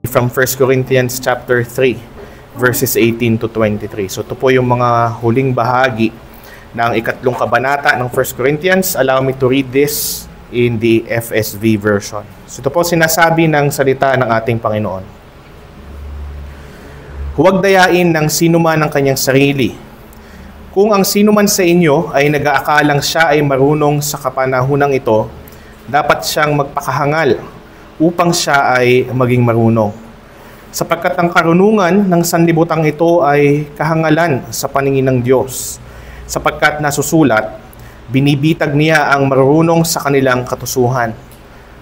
from 1 Corinthians chapter 3, verses 18 to 23. So ito po yung mga huling bahagi ng ikatlong kabanata ng 1 Corinthians. Allow me to read this in the FSV version. So ito po sinasabi ng salita ng ating Panginoon. Huwag dayain ng sino man ang kanyang sarili. Kung ang sino man sa inyo ay nag-aakalang siya ay marunong sa kapanahunang ito, dapat siyang magpakahangal upang siya ay maging marunong. Sapagkat ang karunungan ng sanlibutan ito ay kahangalan sa paningin ng Diyos. Sapagkat nasusulat, binibitag niya ang marunong sa kanilang katusuhan.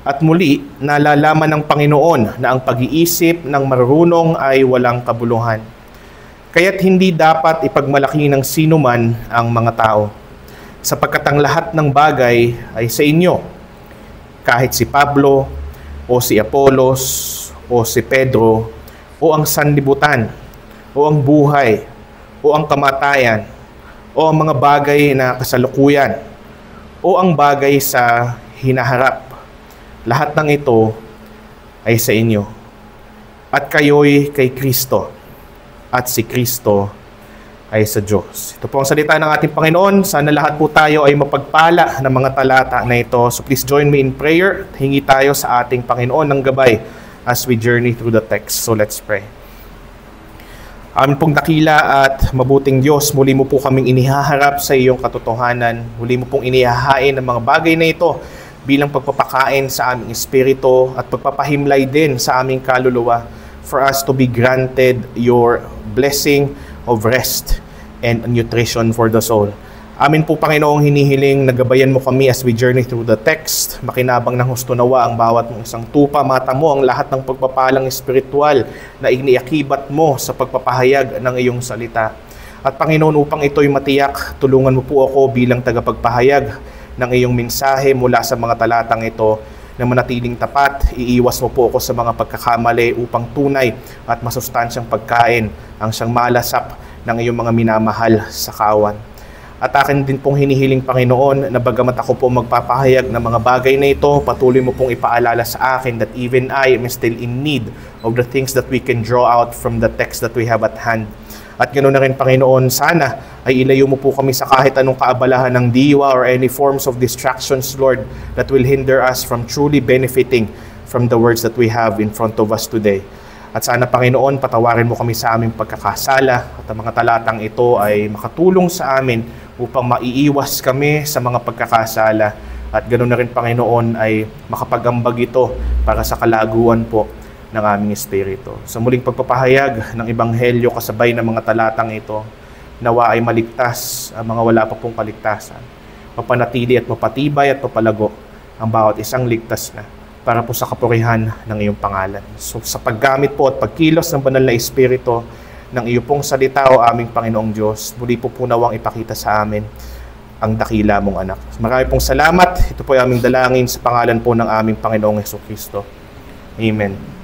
At muli, nalalaman ng Panginoon na ang pag-iisip ng marunong ay walang kabuluhan. Kaya't hindi dapat ipagmalaki ng sino man ang mga tao. Sapagkat ang lahat ng bagay ay sa inyo. Kahit si Pablo, o si Apolos, o si Pedro, o ang sanlibutan, o ang buhay, o ang kamatayan, o ang mga bagay na kasalukuyan, o ang bagay sa hinaharap. Lahat ng ito ay sa inyo. At kayo'y kay Kristo, at si Kristo ay sa Diyos. Ito po ang salita ng ating Panginoon. Sana lahat po tayo ay mapagpala ng mga talata na ito. So please join me in prayer. Hingi tayo sa ating Panginoon ng gabay as we journey through the text. So let's pray. Amin pong dakila at mabuting Diyos, muli mo po kaming inihaharap sa iyong katotohanan. Muli mo pong inihahain ang mga bagay na ito bilang pagpapakain sa aming espiritu at pagpapahimlay din sa aming kaluluwa for us to be granted your blessing of rest and nutrition for the soul. Amin po, Panginoong, hinihiling na gabayan mo kami as we journey through the text. Makinabang ng husto nawa ang bawat mong isang tupa. Mata mo ang lahat ng pagpapalang espiritual na iniakibat mo sa pagpapahayag ng iyong salita. At Panginoon, upang ito'y matiyak, tulungan mo po ako bilang tagapagpahayag ng iyong mensahe mula sa mga talatang ito na manatiling tapat. Iiwas mo po ako sa mga pagkakamali upang tunay at masustansyang pagkain ang siyang malasap ng iyong mga minamahal sa kawan. At akin din pong hinihiling, Panginoon, na bagamat ako po magpapahayag ng mga bagay na ito, patuloy mo pong ipaalala sa akin that even I am still in need of the things that we can draw out from the text that we have at hand. At ganoon na rin, Panginoon, sana ay ilayo mo po kami sa kahit anong kaabalahan ng diwa or any forms of distractions, Lord, that will hinder us from truly benefiting from the words that we have in front of us today. At sana, Panginoon, patawarin mo kami sa aming pagkakasala at ang mga talatang ito ay makatulong sa amin upang maiiwas kami sa mga pagkakasala. At ganoon na rin, Panginoon, ay makapagambag ito para sa kalaguan po ng aming espiritu. Sa muling pagpapahayag ng Ebanghelyo kasabay ng mga talatang ito, nawa ay maligtas ang mga wala pa pong kaligtasan. Mapanatili at mapatibay at mapalago ang bawat isang ligtas na para po sa kapurihan ng iyong pangalan. So sa paggamit po at pagkilos ng banal na espiritu ng iyong pong salita, o aming Panginoong Diyos, muli po nawang ipakita sa amin ang dakila mong anak. Marami pong salamat. Ito po ay aming dalangin sa pangalan po ng aming Panginoong Jesucristo. Amen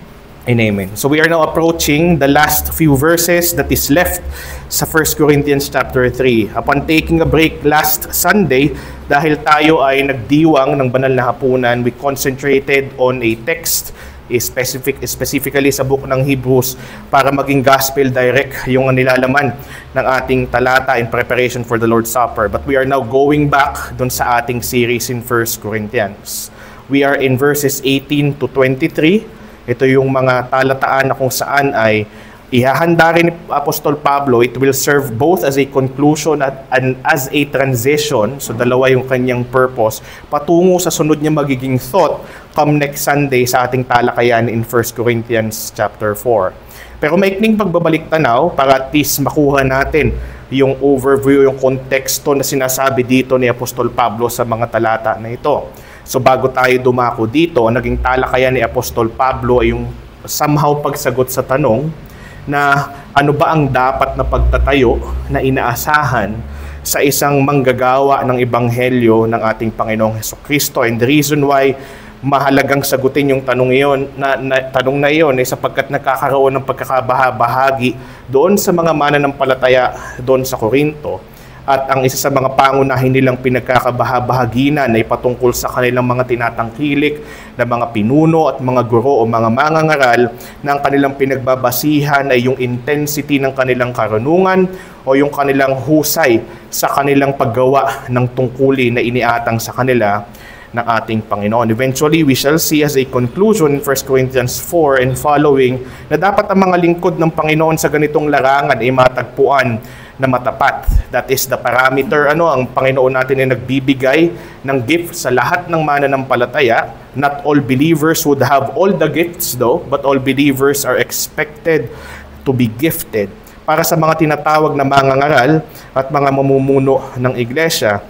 and amen. So we are now approaching the last few verses that is left sa 1 Corinthians chapter 3. Upon taking a break last Sunday, dahil tayo ay nagdiwang ng banal na hapunan, we concentrated on a text specifically sa book ng Hebrews para maging gospel direct yung nilalaman ng ating talata in preparation for the Lord's Supper. But we are now going back dun sa ating series in 1 Corinthians. We are in verses 18 to 23. Ito yung mga talataan na kung saan ay ihahanda rin ni Apostol Pablo. It will serve both as a conclusion and as a transition. So dalawa yung kanyang purpose patungo sa sunod niya magiging thought come next Sunday sa ating talakayan in 1 Corinthians chapter 4. Pero maikling pagbabalik tanaw para at least makuha natin yung overview, yung konteksto na sinasabi dito ni Apostol Pablo sa mga talata na ito. So bago tayo dumako dito, naging talakayan ni Apostol Pablo ay yung somehow pagsagot sa tanong na ano ba ang dapat na pagtatayo na inaasahan sa isang manggagawa ng Ebanghelyo ng ating Panginoong Jesucristo. And the reason why mahalagang sagutin yung tanong na iyon ay sapagkat nagkakaroon ng pagkakabahabahagi doon sa mga mananampalataya doon sa Korinto At ang isa sa mga pangunahin nilang pinagkakabahabahaginan ay patungkol sa kanilang mga tinatangkilik na mga pinuno at mga guro o mga mangangaral na ang kanilang pinagbabasihan ay yung intensity ng kanilang karunungan o yung kanilang husay sa kanilang paggawa ng tungkulin na iniatang sa kanila ng ating Panginoon. Eventually, we shall see as a conclusion in 1 Corinthians 4 and following na dapat ang mga lingkod ng Panginoon sa ganitong larangan ay matagpuan na matapat. That is the parameter. Ang Panginoon natin ay nagbibigay ng gift sa lahat ng mananampalataya. Not all believers would have all the gifts though, but all believers are expected to be gifted. Para sa mga tinatawag na mangangaral at mga mamumuno ng iglesia,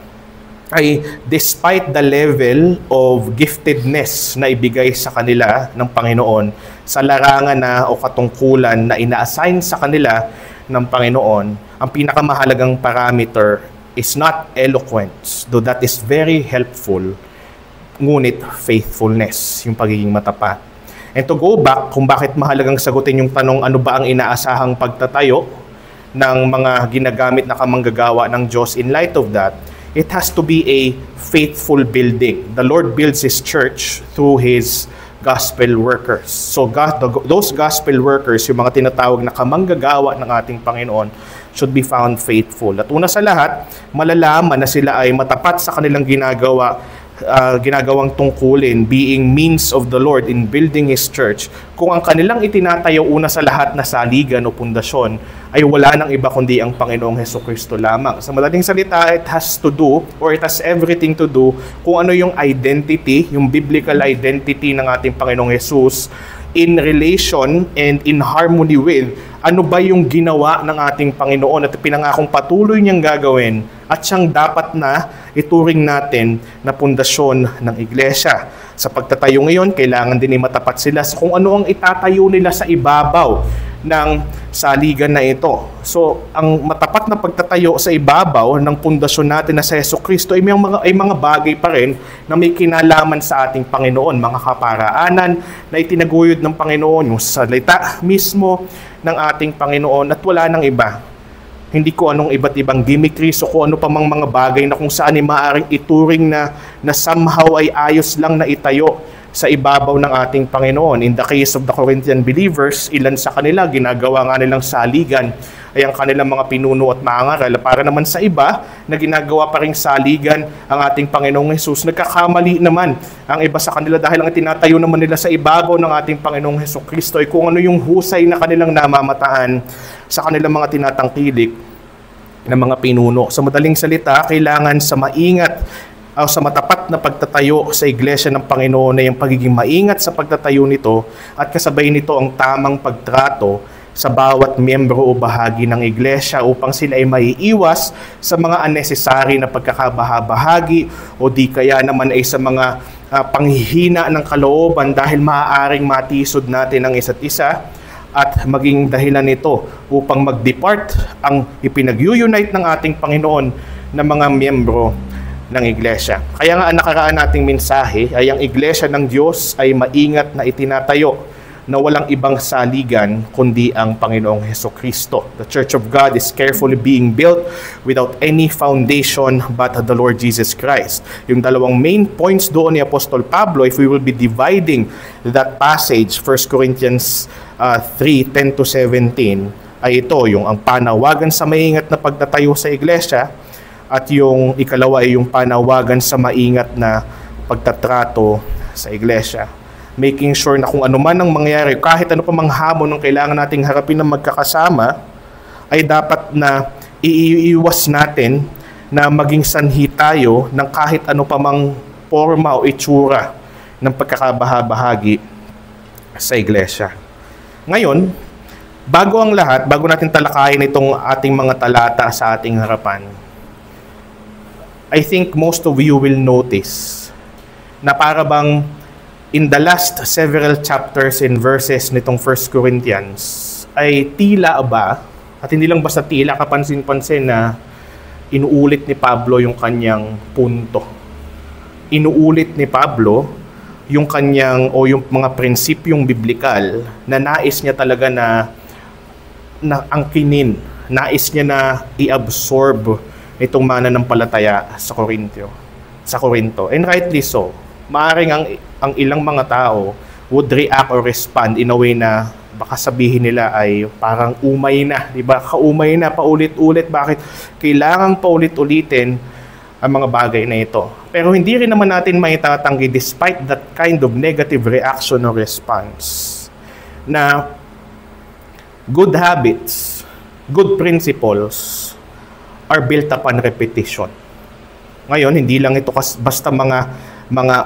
ay despite the level of giftedness na ibigay sa kanila ng Panginoon sa larangan na o katungkulan na ina-assign sa kanila ng Panginoon, ang pinakamahalagang parameter is not eloquence, though that is very helpful, ngunit faithfulness, yung pagiging matapat. And to go back, kung bakit mahalagang sagutin yung tanong, ano ba ang inaasahang pagtatayo ng mga ginagamit na kamanggagawa ng Diyos, in light of that, it has to be a faithful building. The Lord builds His church through His gospel workers. So those gospel workers, yung mga tinatawag na kamanggagawa ng ating Panginoon, should be found faithful. At una sa lahat, malalaman na sila ay matapat sa kanilang ginagawang tungkulin, being means of the Lord in building His church, kung ang kanilang itinatayo una sa lahat na saligan o pundasyon ay wala nang iba kundi ang Panginoong Hesukristo lamang. Sa madaling salita, it has to do, or it has everything to do, kung ano yung identity, yung biblical identity ng ating Panginoong Jesus in relation and in harmony with ano ba yung ginawa ng ating Panginoon at pinangakong patuloy niyang gagawin at siyang dapat na ituring natin na pundasyon ng iglesia. Sa pagtatayo ngayon, kailangan din matapat sila sa kung ano ang itatayo nila sa ibabaw ng saligan na ito. So, ang matapat na pagtatayo sa ibabaw ng pundasyon natin na sa Hesukristo ay mga bagay pa rin na may kinalaman sa ating Panginoon, mga kaparaanan na itinaguyod ng Panginoon, yung salita mismo ng ating Panginoon, at wala nang iba. Hindi ko anong iba't ibang gimmickries o kung ano pa mang mga bagay na kung saan ay maaaring ituring na somehow ay ayos lang na itayo sa ibabaw ng ating Panginoon. In the case of the Corinthian believers, ilan sa kanila, ginagawa nga nilang saligan ay ang kanilang mga pinuno at mangangaral. Para naman sa iba, na ginagawa pa ring saligan ang ating Panginoong Jesus. Nagkakamali naman ang iba sa kanila dahil ang tinatayo naman nila sa ibabaw ng ating Panginoong Hesukristo ay kung ano yung husay na kanilang namamataan sa kanilang mga tinatangkilik na mga pinuno. Sa madaling salita, kailangan sa maingat o sa matapat na pagtatayo sa iglesia ng Panginoon na yung pagiging maingat sa pagtatayo nito at kasabay nito ang tamang pagtrato sa bawat miyembro o bahagi ng iglesia upang sila ay maiiwas sa mga unnecessary na pagkakabahabahagi o di kaya naman ay sa mga panghihina ng kalooban dahil maaaring matisod natin ang isa't isa at maging dahilan nito upang mag-depart ang ipinag-unite ng ating Panginoon na mga miyembro ng iglesia. Kaya nga ang nakaraan nating mensahe ay ang iglesia ng Diyos ay maingat na itinatayo na walang ibang saligan kundi ang Panginoong Hesukristo. The Church of God is carefully being built without any foundation but the Lord Jesus Christ. Yung dalawang main points doon ni Apostol Pablo, if we will be dividing that passage, 1 Corinthians 3:10-17, ay ito, yung ang panawagan sa maingat na pagtatayo sa iglesia, at yung ikalawa ay yung panawagan sa maingat na pagtatrato sa iglesia. Making sure na kung ano man ang mangyari, kahit ano pa mang hamon ng kailangan nating harapin ng magkakasama, ay dapat na iiwas natin na maging sanhi tayo ng kahit ano pa mang forma o itsura ng pagkakabahabahagi sa iglesia. Ngayon, bago ang lahat, bago natin talakayin itong ating mga talata sa ating harapan, I think most of you will notice na para bang in the last several chapters and verses nitong 1 Corinthians ay tila ba, at hindi lang basta tila, kapansin-pansin na inuulit ni Pablo yung kanyang punto. Inuulit ni Pablo yung kanyang o yung mga prinsipyong biblikal na nais niya talaga na angkinin, nais niya na i-absorb itong mananampalataya sa Corinto. And rightly so. Maaring ang ilang mga tao would react or respond in a way na baka sabihin nila ay parang umay na, di ba? Kaumay na, paulit-ulit. Bakit kailangang paulit-ulitin ang mga bagay na ito? Pero hindi rin naman natin maitatanggi despite that kind of negative reaction or response na good habits, good principles are built upon repetition. Ngayon, hindi lang ito basta mga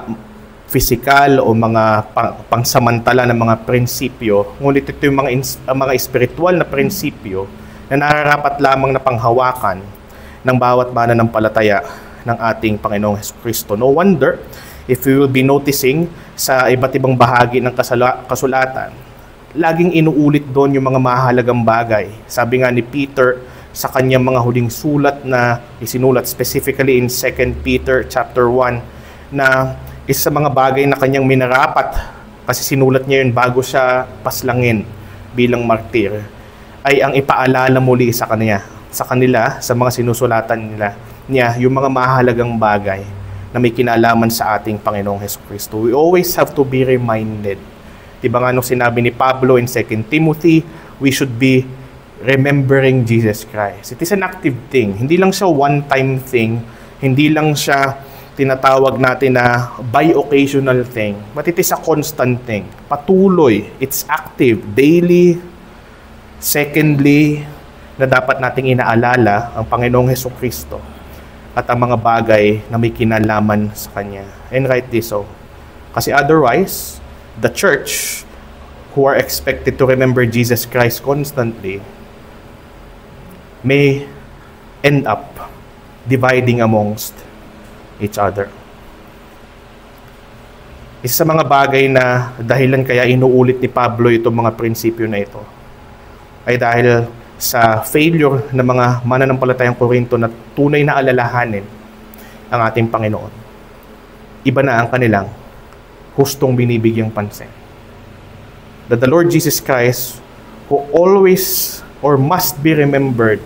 physical o mga pangsamantala na mga prinsipyo, ngunit ito yung mga spiritual na prinsipyo na nararapat lamang na panghawakan ng bawat mananampalataya ng ating Panginoong Jesucristo. No wonder, if we will be noticing sa iba't ibang bahagi ng kasulatan, laging inuulit doon yung mga mahalagang bagay. Sabi nga ni Peter sa kanyang mga huling sulat na isinulat specifically in 2 Peter chapter 1 na isa sa mga bagay na kanyang minarapat kasi sinulat niya yun bago siya paslangin bilang martir ay ang ipaalala muli sa kanila sa mga sinusulatan niya yung mga mahalagang bagay na may kinalaman sa ating Panginoong Jesucristo. We always have to be reminded. Diba nga nung sinabi ni Pablo in 2 Timothy, we should be remembering Jesus Christ. It is an active thing. Hindi lang siya one-time thing. Hindi lang siya tinatawag natin na bi-occasional thing. But it is a constant thing. Patuloy. It's active. Daily. Secondly, na dapat nating inaalala ang Panginoong Jesucristo at ang mga bagay na may kinalaman sa Kanya. And rightly so. Kasi otherwise, the church who are expected to remember Jesus Christ constantly may end up dividing amongst each other. Isa sa mga bagay na dahilan kaya inuulit ni Pablo itong mga prinsipyo na ito ay dahil sa failure ng mga mananampalatayang Korinto na tunay na alalahanin ang ating Panginoon. Iba na ang kanilang hustong binibigyang pansin. That the Lord Jesus Christ, who always or must be remembered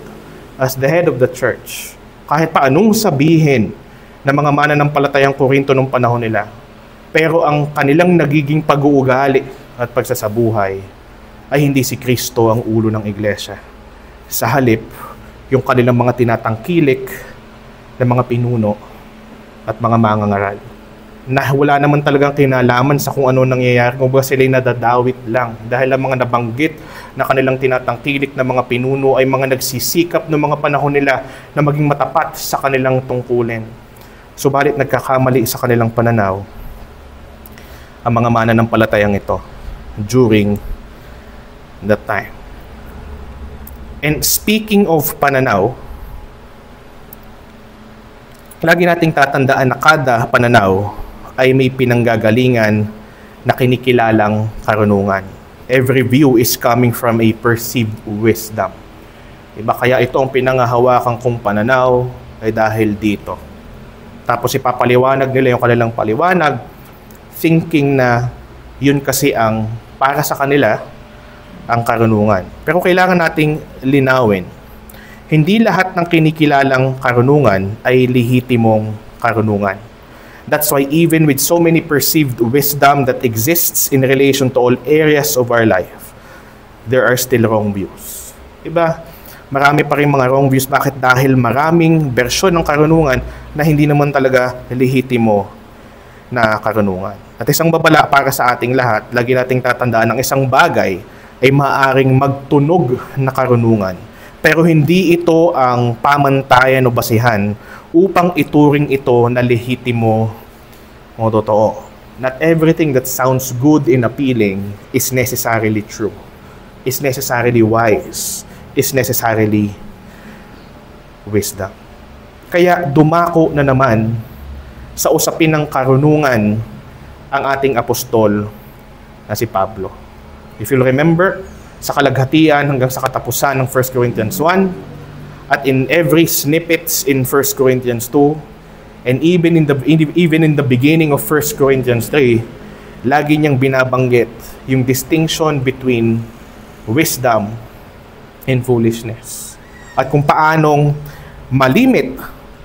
as the head of the church, kahit pa anong sabihin ng mga mananampalatayang Korinto nung panahon nila, pero ang kanilang nagiging pag-uugali at pagsasabuhay ay hindi si Kristo ang ulo ng iglesia. Sa halip, yung kanilang mga tinatangkilik ng mga pinuno at mga mangangaral na wala naman talagang kinalaman sa kung ano nangyayari, kung ba sila'y nadadawit lang dahil ang mga nabanggit na kanilang tinatangkilik na mga pinuno ay mga nagsisikap ng mga panahon nila na maging matapat sa kanilang tungkulin. Subalit nagkakamali sa kanilang pananaw ang mga mananampalatayang ito during that time. And speaking of pananaw, lagi nating tatandaan na kada pananaw ay may pinanggagalingan na kinikilalang karunungan. Every view is coming from a perceived wisdom. Diba? Kaya ito ang pinangahawakan kong pananaw ay dahil dito. Tapos ipapaliwanag nila yung kanilang paliwanag, thinking na yun kasi ang para sa kanila ang karunungan. Pero kailangan nating linawin. Hindi lahat ng kinikilalang karunungan ay lehitimong karunungan. That's why even with so many perceived wisdom that exists in relation to all areas of our life, there are still wrong views. Diba? Marami pa rin mga wrong views. Bakit? Dahil maraming bersyon ng karunungan na hindi naman talaga lehitimo na karunungan. At isang babala para sa ating lahat, lagi nating tatandaan ng isang bagay ay maaaring magtunog na karunungan. Pero hindi ito ang pamantayan o basihan upang ituring ito na lehitimo o totoo. Not everything that sounds good and appealing is necessarily true, is necessarily wise, is necessarily wisdom. Kaya dumako na naman sa usapin ng karunungan ang ating apostol na si Pablo. If you'll remember, sa kalaghatian hanggang sa katapusan ng 1 Corinthians 1, at in every snippets in 1 Corinthians 2, and even in the beginning of 1 Corinthians 3, lagi niyang binabanggit yung distinction between wisdom and foolishness. At kung paanong malimit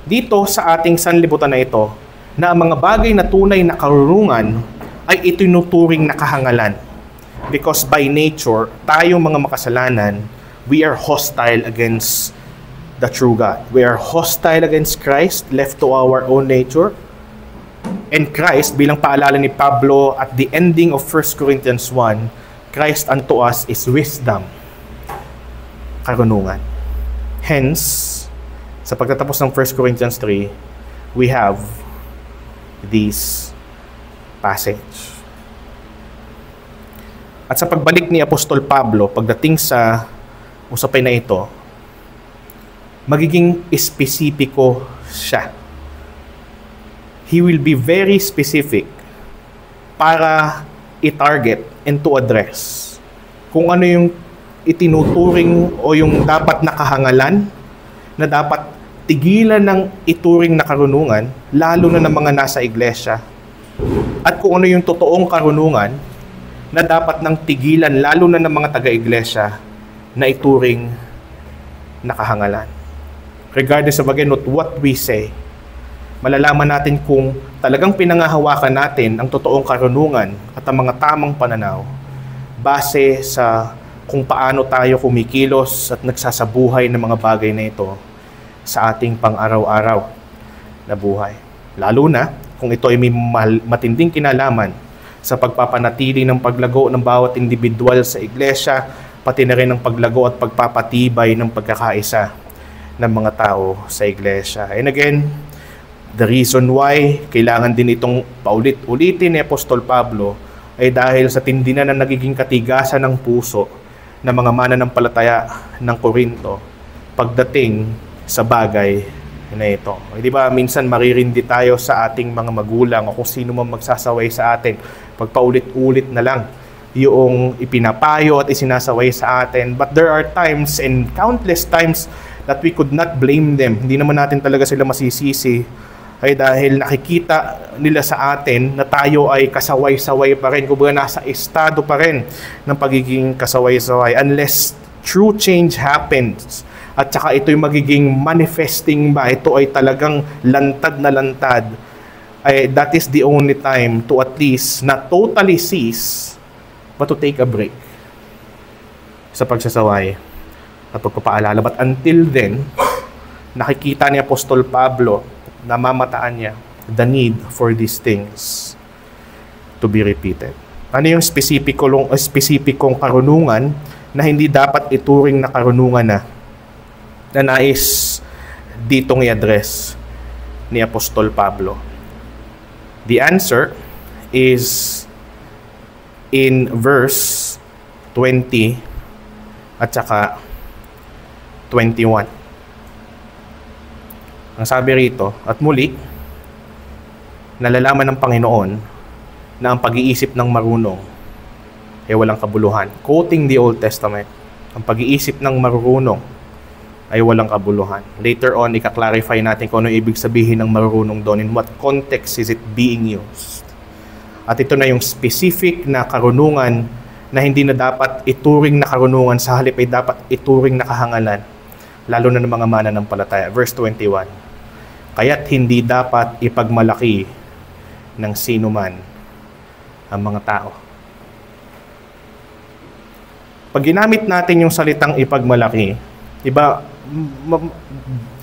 dito sa ating sanlibutan na ito na ang mga bagay na tunay na karunungan ay itinuturing na kahangalan. Because by nature, tayong mga makasalanan, we are hostile against the true God. We are hostile against Christ, left to our own nature. And Christ, bilang paalala ni Pablo at the ending of 1 Corinthians 1, Christ unto us is wisdom, karunungan. Hence, sa pagtatapos ng 1 Corinthians 3, we have this passage. At sa pagbalik ni Apostol Pablo, pagdating sa usapin na ito, magiging espesipiko siya. He will be very specific para i-target and to address kung ano yung itinuturing o yung dapat nakahangalan na dapat tigilan ng ituring na karunungan, lalo na ng mga nasa iglesia, at kung ano yung totoong karunungan na dapat nang tigilan, lalo na ng mga taga-iglesia, na ituring na kahangalan. Regardless of again what we say, malalaman natin kung talagang pinangahawakan natin ang totoong karunungan at ang mga tamang pananaw base sa kung paano tayo kumikilos at nagsasabuhay ng mga bagay na ito sa ating pang-araw-araw na buhay. Lalo na kung ito ay may matinding kinalaman sa pagpapanatili ng paglago ng bawat individual sa iglesia, pati na rin ang paglago at pagpapatibay ng pagkakaisa ng mga tao sa iglesia. And again, the reason why kailangan din itong paulit-ulitin ni Apostol Pablo ay dahil sa tindi na nagiging katigasan ng puso ng mga mananampalataya ng Korinto pagdating sa bagay na ito. Di ba, minsan maririndi tayo sa ating mga magulang o kung sino man magsasaway sa atin, pagpaulit-ulit na lang yung ipinapayo at isinasaway sa atin. But there are times and countless times that we could not blame them. Hindi naman natin talaga sila masisisi ay dahil nakikita nila sa atin na tayo ay kasaway-saway pa rin, kumbaga nasa estado pa rin ng pagiging kasaway-saway unless true change happens. At saka ito'y magiging manifesting ba, ito ay talagang lantad na lantad, ay that is the only time to at least not totally cease but to take a break sa pagsasaway at pagpapaalala. But until then, nakikita ni Apostol Pablo, namamataan niya the need for these things to be repeated. Ano yung spesipikong karunungan na hindi dapat ituring na karunungan na nais ditong i-address ni Apostol Pablo? The answer is in verse 20 at saka 21. Ang sabi rito, at muli, nalalaman ng Panginoon na ang pag-iisip ng marunong ay walang kabuluhan. Quoting the Old Testament, ang pag-iisip ng marunong ay walang kabuluhan. Later on, ika-clarify natin kung ano ibig sabihin ng marunong doon, in what context is it being used. At ito na yung specific na karunungan na hindi na dapat ituring na karunungan, sa halip ay dapat ituring na kahangalan, lalo na ng mga mananampalataya. Verse 21, kaya't hindi dapat ipagmalaki ng sino man ang mga tao. Pag ginamit natin yung salitang ipagmalaki, iba,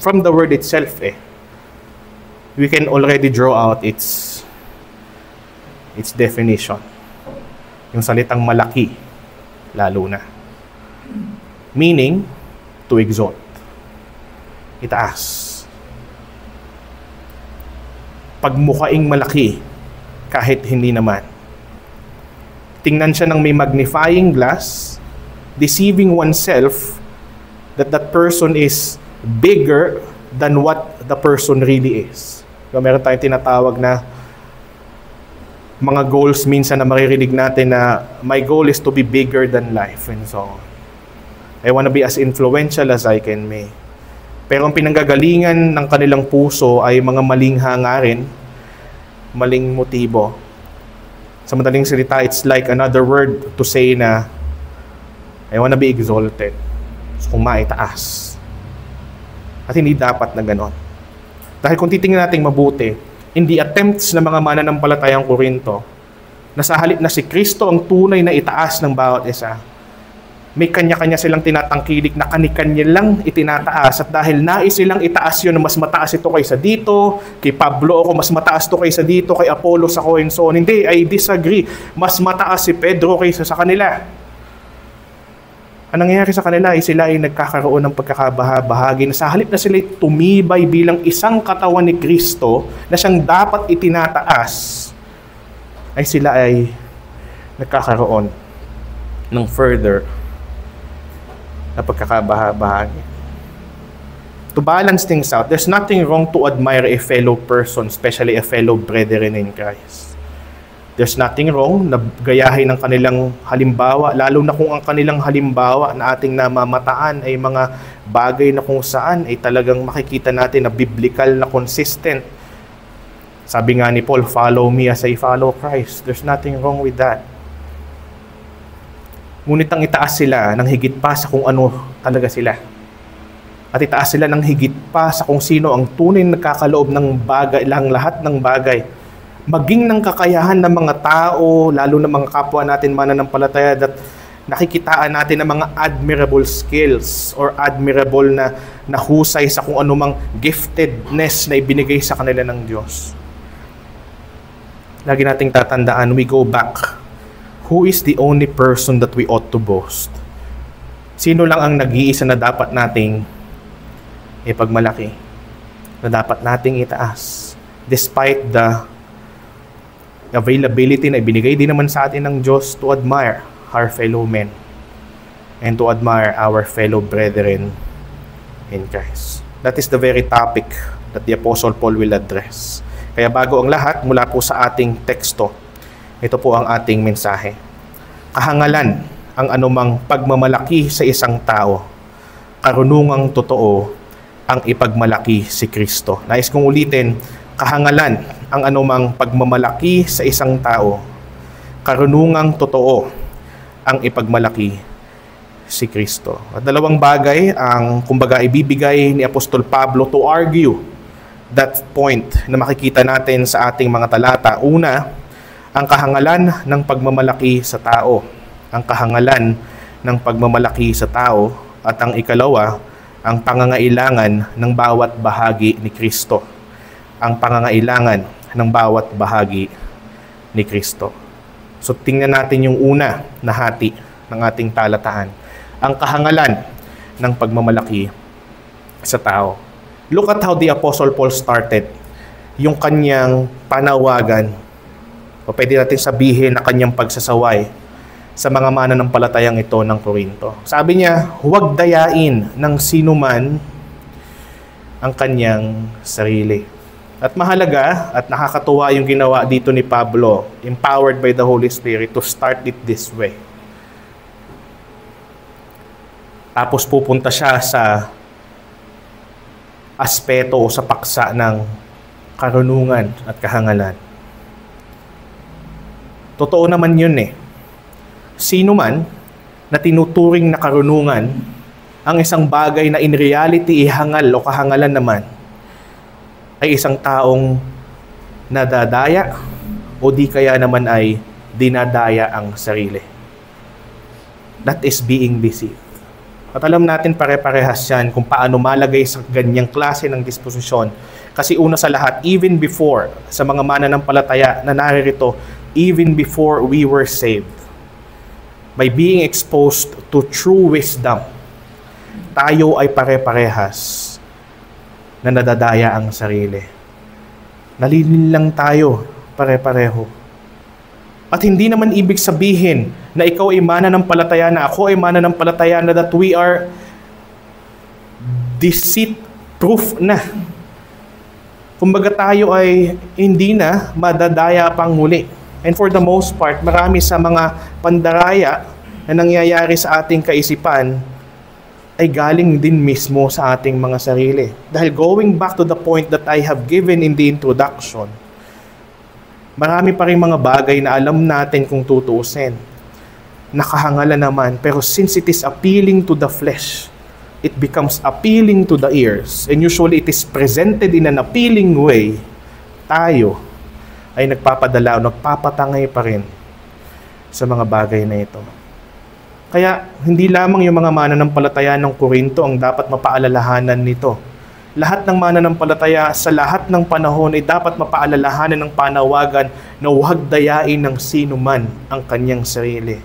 from the word itself, we can already draw out its definition. Yung salitang malaki, lalo na. Meaning, to exalt. Itaas. Pagmukhaing malaki, kahit hindi naman. Tingnan siya ng may magnifying glass, deceiving oneself that that person is bigger than what the person really is. So, meron tayong tinatawag na mga goals minsan na maririnig natin na my goal is to be bigger than life and so on. I want to be as influential as I can be. Pero ang pinanggagalingan ng kanilang puso ay mga maling hangarin, maling motibo. Sa madaling salita, it's like another word to say na I want to be exalted. So, kung maitaas. At hindi dapat na ganon. Dahil kung titingnan natin mabuti, in the attempts ng mga mananampalatayang Korinto, na sa halip na si Kristo ang tunay na itaas ng bawat isa, may kanya-kanya silang tinatangkilik na kanya-kanya lang itinataas, at dahil nais silang itaas yun na mas mataas ito kaysa dito, kay Pablo ako mas mataas ito kaysa dito, kay Apollos ako and so on. Hindi, I disagree. Mas mataas si Pedro kaysa sa kanila. Ang nangyayari sa kanila ay sila ay nagkakaroon ng pagkakabahagi na sa halip na sila tumibay bilang isang katawan ni Kristo na siyang dapat itinataas, ay sila ay nagkakaroon ng further na pagkakabahagi. To balance things out, there's nothing wrong to admire a fellow person, especially a fellow brethren in Christ. There's nothing wrong na gayahin ng kanilang halimbawa, lalo na kung ang kanilang halimbawa na ating namamataan ay mga bagay na kung saan ay talagang makikita natin na biblical na consistent. Sabi nga ni Paul, follow me as I follow Christ. There's nothing wrong with that. Ngunit ang itaas sila ng higit pa sa kung ano talaga sila. At itaas sila ng higit pa sa kung sino ang tunay na nagkakaloob ng bagay, lang lahat ng bagay. Maging ng kakayahan ng mga tao, lalo na mga kapwa natin mananampalataya, that nakikitaan natin ng mga admirable skills or admirable na husay sa kung anumang giftedness na ibinigay sa kanila ng Diyos. Lagi nating tatandaan, we go back. Who is the only person that we ought to boast? Sino lang ang nag-iisa na dapat nating ipagmalaki? Na dapat nating itaas? Despite the availability na ibinigay din naman sa atin ng Diyos to admire our fellow men and to admire our fellow brethren in Christ. That is the very topic that the Apostle Paul will address. Kaya bago ang lahat, mula po sa ating teksto, ito po ang ating mensahe. Kahangalan ang anumang pagmamalaki sa isang tao. Karunungang totoo ang ipagmalaki si Kristo. Nais kong ulitin, kahangalan ang anumang pagmamalaki sa isang tao. Karunungang totoo ang ipagmalaki si Kristo. At dalawang bagay ang kumbaga ibibigay ni Apostol Pablo to argue that point na makikita natin sa ating mga talata. Una, ang kahangalan ng pagmamalaki sa tao. Ang kahangalan ng pagmamalaki sa tao. At ang ikalawa, ang pangangailangan ng bawat bahagi ni Kristo. Ang pangangailangan ng bawat bahagi ni Kristo. So tingnan natin yung una na hati ng ating talataan. Ang kahangalan ng pagmamalaki sa tao. Look at how the Apostle Paul started yung kanyang panawagan, o pwede natin sabihin na kanyang pagsasaway sa mga mananampalatayang ito ng Korinto. Sabi niya, huwag dayain ng sinuman ang kanyang sarili. At mahalaga at nakakatuwa yung ginawa dito ni Pablo, empowered by the Holy Spirit, to start it this way. Tapos pupunta siya sa aspeto o sa paksa ng karunungan at kahangalan. Totoo naman yun eh. Sino man na tinuturing na karunungan ang isang bagay na in reality ihangal o kahangalan naman ay isang taong nadadaya o di kaya naman ay dinadaya ang sarili. That is being deceived. At alam natin pare-parehas yan kung paano malagay sa ganyang klase ng disposisyon. Kasi una sa lahat, even before, sa mga mananampalataya na naririto, even before we were saved, by being exposed to true wisdom, tayo ay pare-parehas na nadadaya ang sarili. Nalilin lang tayo pare-pareho. At hindi naman ibig sabihin na ikaw ay mananampalataya na ako ay mananampalataya na that we are deceit-proof na. Kumbaga tayo ay hindi na madadaya pang muli. And for the most part, marami sa mga pandaraya na nangyayari sa ating kaisipan ay galing din mismo sa ating mga sarili. Dahil going back to the point that I have given in the introduction, marami pa rin mga bagay na alam natin kung tutuusin. Nakahangalan naman, pero since it is appealing to the flesh, it becomes appealing to the ears, and usually it is presented in an appealing way, tayo ay nagpapadala o nagpapatangay pa rin sa mga bagay na ito. Kaya hindi lamang yung mga mananampalataya ng Korinto ang dapat mapaalalahanan nito. Lahat ng mananampalataya sa lahat ng panahon ay dapat mapaalalahanan ng panawagan na huwag dayain ng sino man ang kanyang sarili.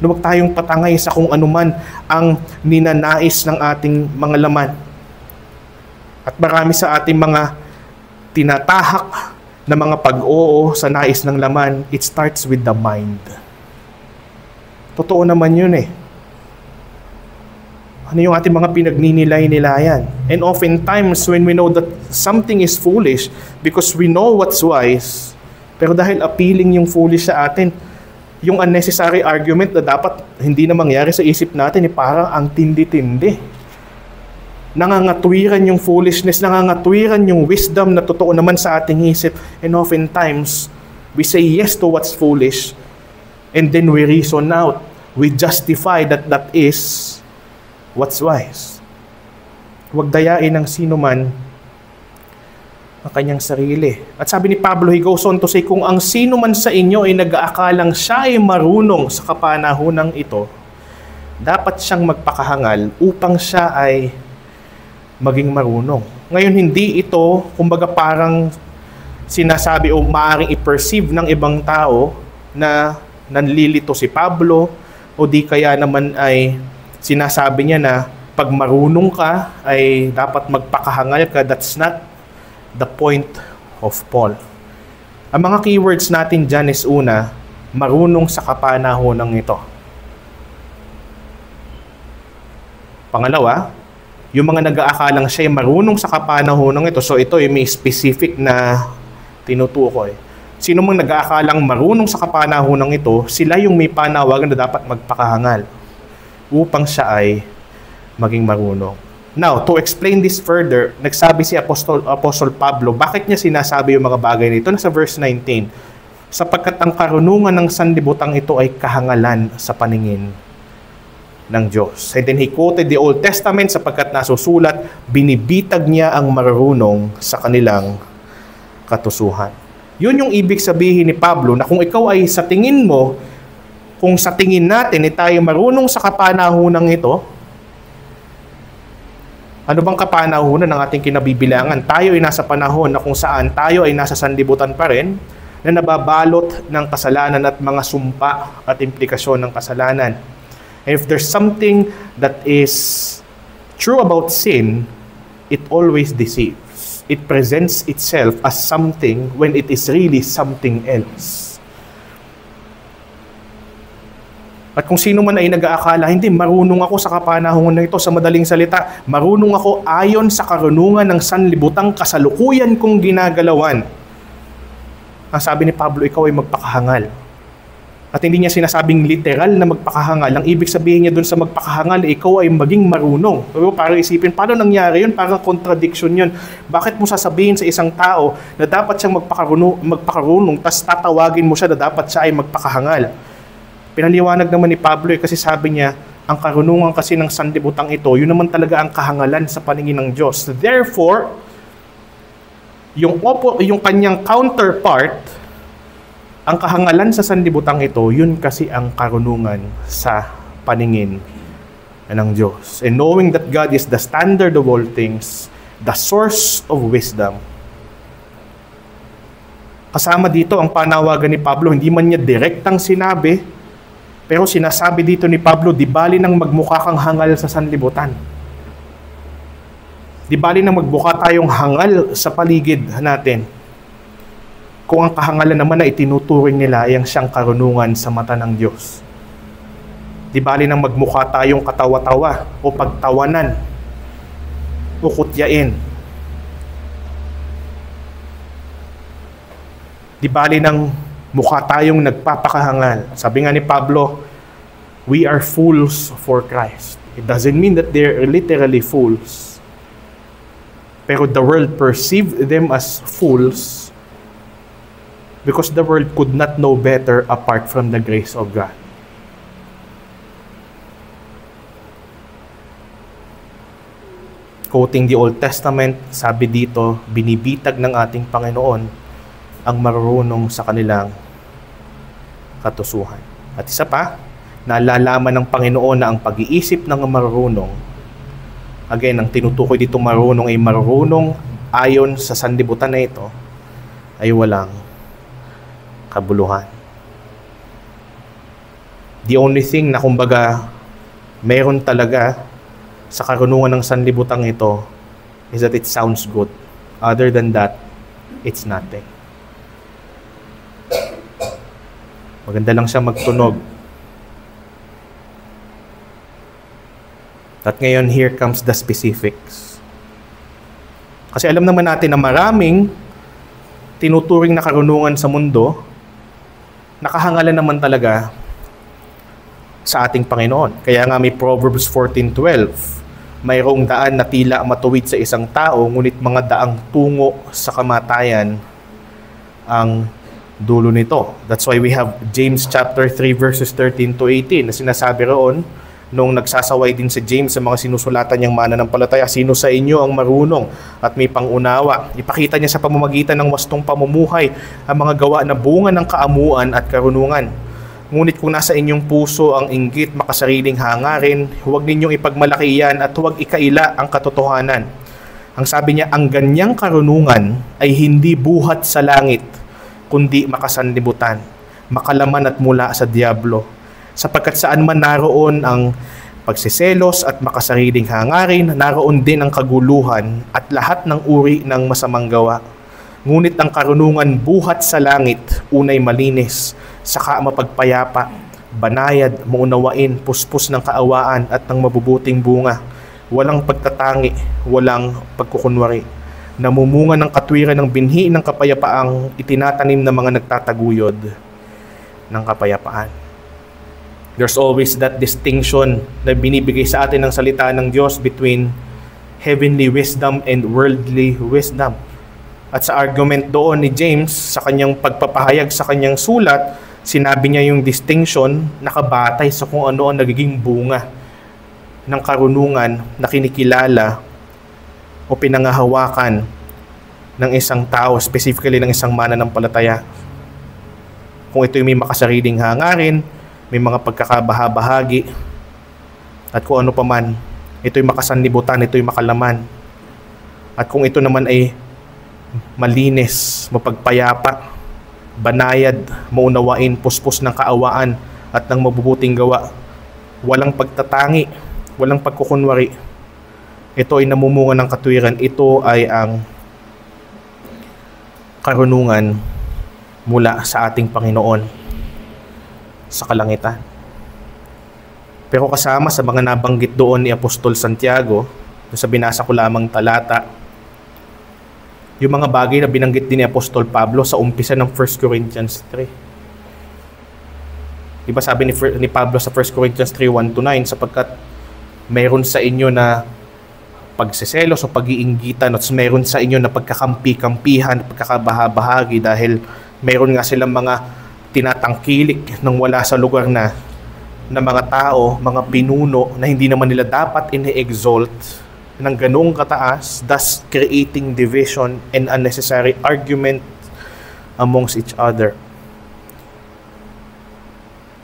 Huwag tayong patangay sa kung anuman ang ninanais ng ating mga laman. At marami sa ating mga tinatahak na mga pag-oo sa nais ng laman, it starts with the mind. Totoo naman yun eh. Ano yung ating mga pinagninilay-nilayan? And oftentimes, when we know that something is foolish, because we know what's wise, pero dahil appealing yung foolish sa atin, yung unnecessary argument na dapat hindi na mangyari sa isip natin, parang ang tindi-tindi. Nangangatwiran yung foolishness, nangangatwiran yung wisdom na totoo naman sa ating isip. And oftentimes, we say yes to what's foolish, and then we reason out. We justify that that is what's wise. Huwag dayain ng sino man ang kanyang sarili. At sabi ni Pablo, he goes on to say, kung ang sino man sa inyo ay nag-aakalang siya ay marunong sa kapanahonang ito, dapat siyang magpakahangal upang siya ay maging marunong. Ngayon, hindi ito, kumbaga parang sinasabi o maaaring i-perceive ng ibang tao na nanlilito si Pablo o di kaya naman ay sinasabi niya na pag marunong ka ay dapat magpakahangal ka. That's not the point of Paul. Ang mga keywords natin dyan is una, marunong sa kapanahonang ito. Pangalawa, yung mga nag-aakalang siya ay marunong sa kapanahonang ito. So ito ay may specific na tinutukoy. Sino mang nag-aakalang marunong sa kapanahonang ito, sila yung may panawagan na dapat magpakahangal upang siya ay maging marunong. Now, to explain this further, nagsabi si Apostol Pablo, bakit niya sinasabi yung mga bagay nito? Nasa verse 19, sapagkat ang karunungan ng sanlibutan ito ay kahangalan sa paningin ng Diyos. And then he quoted the Old Testament sapagkat nasusulat, binibitag niya ang marunong sa kanilang katusuhan. Yun yung ibig sabihin ni Pablo na kung ikaw ay sa tingin mo, kung sa tingin natin tayo marunong sa kapanahonang ito, ano bang kapanahonan ng ating kinabibilangan? Tayo ay nasa panahon na kung saan tayo ay nasa sanlibutan pa rin na nababalot ng kasalanan at mga sumpa at implikasyon ng kasalanan. And if there's something that is true about sin, it always deceives. It presents itself as something when it is really something else. At kung sino man ay nag-aakala, hindi, marunong ako sa kapanahon na ito, sa madaling salita, marunong ako ayon sa karunungan ng sanlibutang kasalukuyan kong ginagalawan. Ang sabi ni Pablo, ikaw ay magpakahangal. At hindi niya sinasabing literal na magpakahangal. Ang ibig sabihin niya dun sa magpakahangal, ikaw ay maging marunong. Pero para isipin, paano nangyari yun? Parang contradiction yun. Bakit mo sasabihin sa isang tao na dapat siyang magpakarunong, tas tatawagin mo siya na dapat siya ay magpakahangal? Pinaliwanag naman ni Pablo kasi sabi niya, ang karunungan kasi ng sanlibutang ito, yun naman talaga ang kahangalan sa paningin ng Diyos. Therefore, yung kanyang counterpart, ang kahangalan sa sanlibutang ito, yun kasi ang karunungan sa paningin ng Diyos. And knowing that God is the standard of all things, the source of wisdom. Kasama dito ang panawagan ni Pablo, hindi man niya direktang sinabi, pero sinasabi dito ni Pablo, di bali nang magmukha kang hangal sa sanlibutan. Di bali nang magmukha tayong hangal sa paligid natin. Kung ang kahangalan naman na itinuturing nila ay ang siyang karunungan sa mata ng Diyos. Di bali nang magmukha tayong katawa-tawa o pagtawanan o kutyain. Di bali nang mukha tayong nagpapakahangal. Sabi nga ni Pablo, we are fools for Christ. It doesn't mean that they're literally fools. Pero the world perceived them as fools because the world could not know better apart from the grace of God. quoting the Old Testament, sabi dito, binibitag ng ating Panginoon ang marurunong sa kanilang katusuhan. At isa pa, nalalaman ng Panginoon na ang pag-iisip ng marurunong, again, ang tinutukoy dito marurunong ay marurunong ayon sa sanlibutan na ito, ay walang kabuluhan. The only thing na kumbaga meron talaga sa karunungan ng sanlibutan ito is that it sounds good. Other than that, it's nothing. Maganda lang siya magtunog. At ngayon, here comes the specifics. Kasi alam naman natin na maraming tinuturing na karunungan sa mundo, nakahangalan naman talaga sa ating Panginoon. Kaya nga may Proverbs 14:12, mayroong daan na tila matuwid sa isang tao, ngunit mga daang tungo sa kamatayan ang dulo nito. That's why we have James chapter 3 verses 13 to 18 na sinasabi roon nung nagsasaway din si James sa mga sinusulatan niyang mananampalataya, sino sa inyo ang marunong at may pangunawa? Ipakita niya sa pamamagitan ng wastong pamumuhay ang mga gawa na bunga ng kaamuan at karunungan. Ngunit kung nasa inyong puso ang inggit, makasariling hangarin, huwag ninyong ipagmalaki yan at huwag ikaila ang katotohanan. Ang sabi niya, ang ganyang karunungan ay hindi buhat sa langit, kundi makasanlibutan, makalaman at mula sa diablo. Sapagkat saan man naroon ang pagsiselos at makasariling hangarin, naroon din ang kaguluhan at lahat ng uri ng masamang gawa. Ngunit ang karunungan buhat sa langit, unay malinis, saka mapagpayapa, banayad, maunawain, puspos ng kaawaan at ng mabubuting bunga, walang pagtatangi, walang pagkukunwari, namumunga ng katwiran ng binhi ng kapayapaang itinatanim ng mga nagtataguyod ng kapayapaan. There's always that distinction na binibigay sa atin ng salita ng Diyos between heavenly wisdom and worldly wisdom. At sa argument doon ni James, sa kanyang pagpapahayag sa kanyang sulat, sinabi niya yung distinction nakabatay sa kung ano ang nagiging bunga ng karunungan na kinikilala o pinangahawakan ng isang tao, specifically ng isang mananampalataya. Kung ito'y may makasariling hangarin, may mga pagkakabahabahagi, at kung ano pa man, ito'y makasanlibutan, ito'y makalaman. At kung ito naman ay malinis, mapagpayapa, banayad, maunawain, puspos ng kaawaan at ng mabubuting gawa, walang pagtatangi, walang pagkukunwari, ito ay namumunga ng katwiran, ito ay ang karunungan mula sa ating Panginoon sa kalangitan. Pero kasama sa mga nabanggit doon ni Apostol Santiago, sa binasa ko lamang talata, yung mga bagay na binanggit din ni Apostol Pablo sa umpisa ng 1 Corinthians 3. Diba sabi ni Pablo sa 1 Corinthians 3:1-9, sapagkat mayroon sa inyo na pagsiselos o pag-iinggitan at mayroon sa inyo na pagkakampi-kampihan, pagkakabahabahagi dahil mayroon nga silang mga tinatangkilik ng wala sa lugar na mga tao, mga pinuno na hindi naman nila dapat ini-exalt ng ganoong kataas, thus creating division and unnecessary argument amongst each other.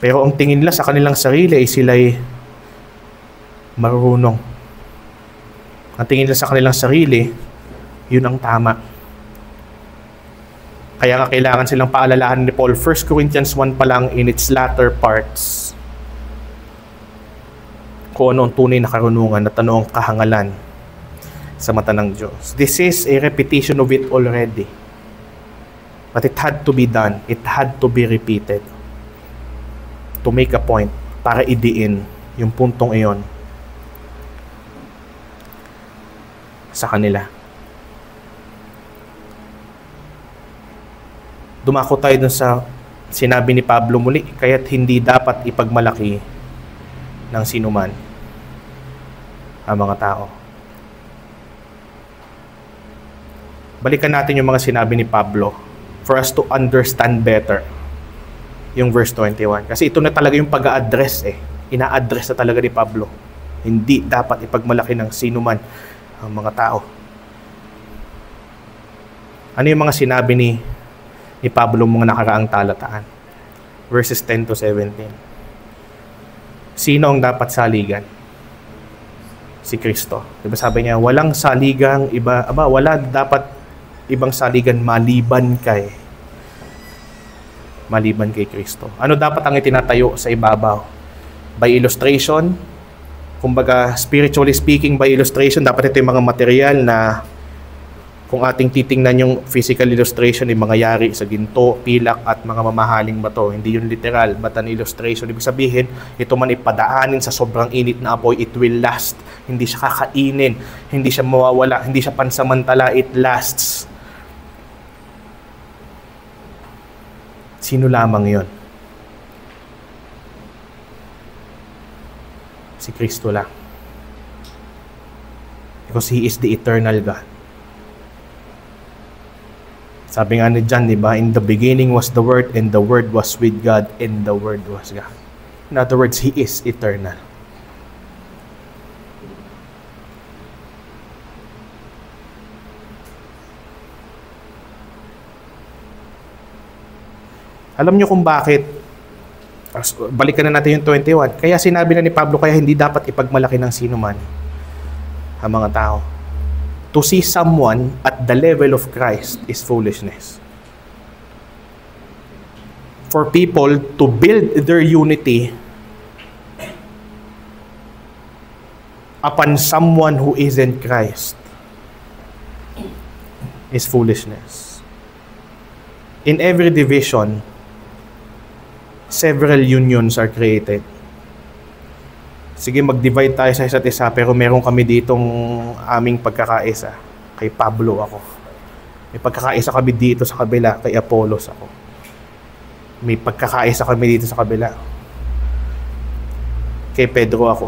Pero ang tingin nila sa kanilang sarili ay sila'y marunong. Ang tingin nila sa kanilang sarili, yun ang tama. Kaya nga kailangan silang paalalahan ni Paul, 1 Corinthians 1 pa lang in its latter parts, kung ano ang tunay na karunungan at ano ang kahangalan sa mata ng Diyos. This is a repetition of it already. But it had to be done. It had to be repeated. To make a point, para idiin yung puntong iyon sa kanila. Dumako tayo dun sa sinabi ni Pablo muli, kaya't hindi dapat ipagmalaki ng sinuman ang mga tao. Balikan natin yung mga sinabi ni Pablo for us to understand better yung verse 21. Kasi ito na talaga yung pag-a-address Ina-address na talaga ni Pablo. Hindi dapat ipagmalaki ng sinuman ang mga tao. Ano yung mga sinabi ni Pablo mga nakaraang talataan? Verses 10 to 17. Sino ang dapat saligan? Si Kristo. Diba sabi niya, walang saligang iba, wala dapat ibang saligan maliban kay Kristo. Ano dapat ang itinatayo sa ibabaw? By illustration, kumbaga spiritually speaking, by illustration, dapat ito yung mga material na kung ating titingnan yung physical illustration, yung mga yari sa ginto, pilak at mga mamahaling bato. Hindi yun literal, but an illustration. Ibig sabihin, ito man ipadaanin sa sobrang init na apoy, it will last. Hindi siya kakainin, hindi siya mawawala, hindi siya pansamantala, it lasts. Sino lamang yon? Si Kristo lang. Because He is the eternal God. Sabi nga ni John, diba? In the beginning was the Word, and the Word was with God, and the Word was God. In other words, He is eternal. Alam niyo kung bakit? Balikan na natin yung 21. Kaya sinabi na ni Pablo, kaya hindi dapat ipagmalaki ng sino man ang mga tao. To see someone at the level of Christ is foolishness. For people to build their unity upon someone who isn't Christ is foolishness. In every division, several unions are created. Sige, mag-divide tayo sa isa't isa, pero meron kami ditong aming pagkakaisa. Kay Pablo ako. May pagkakaisa kami dito sa kabila, kay Apollos ako. May pagkakaisa kami dito sa kabila, kay Pedro ako.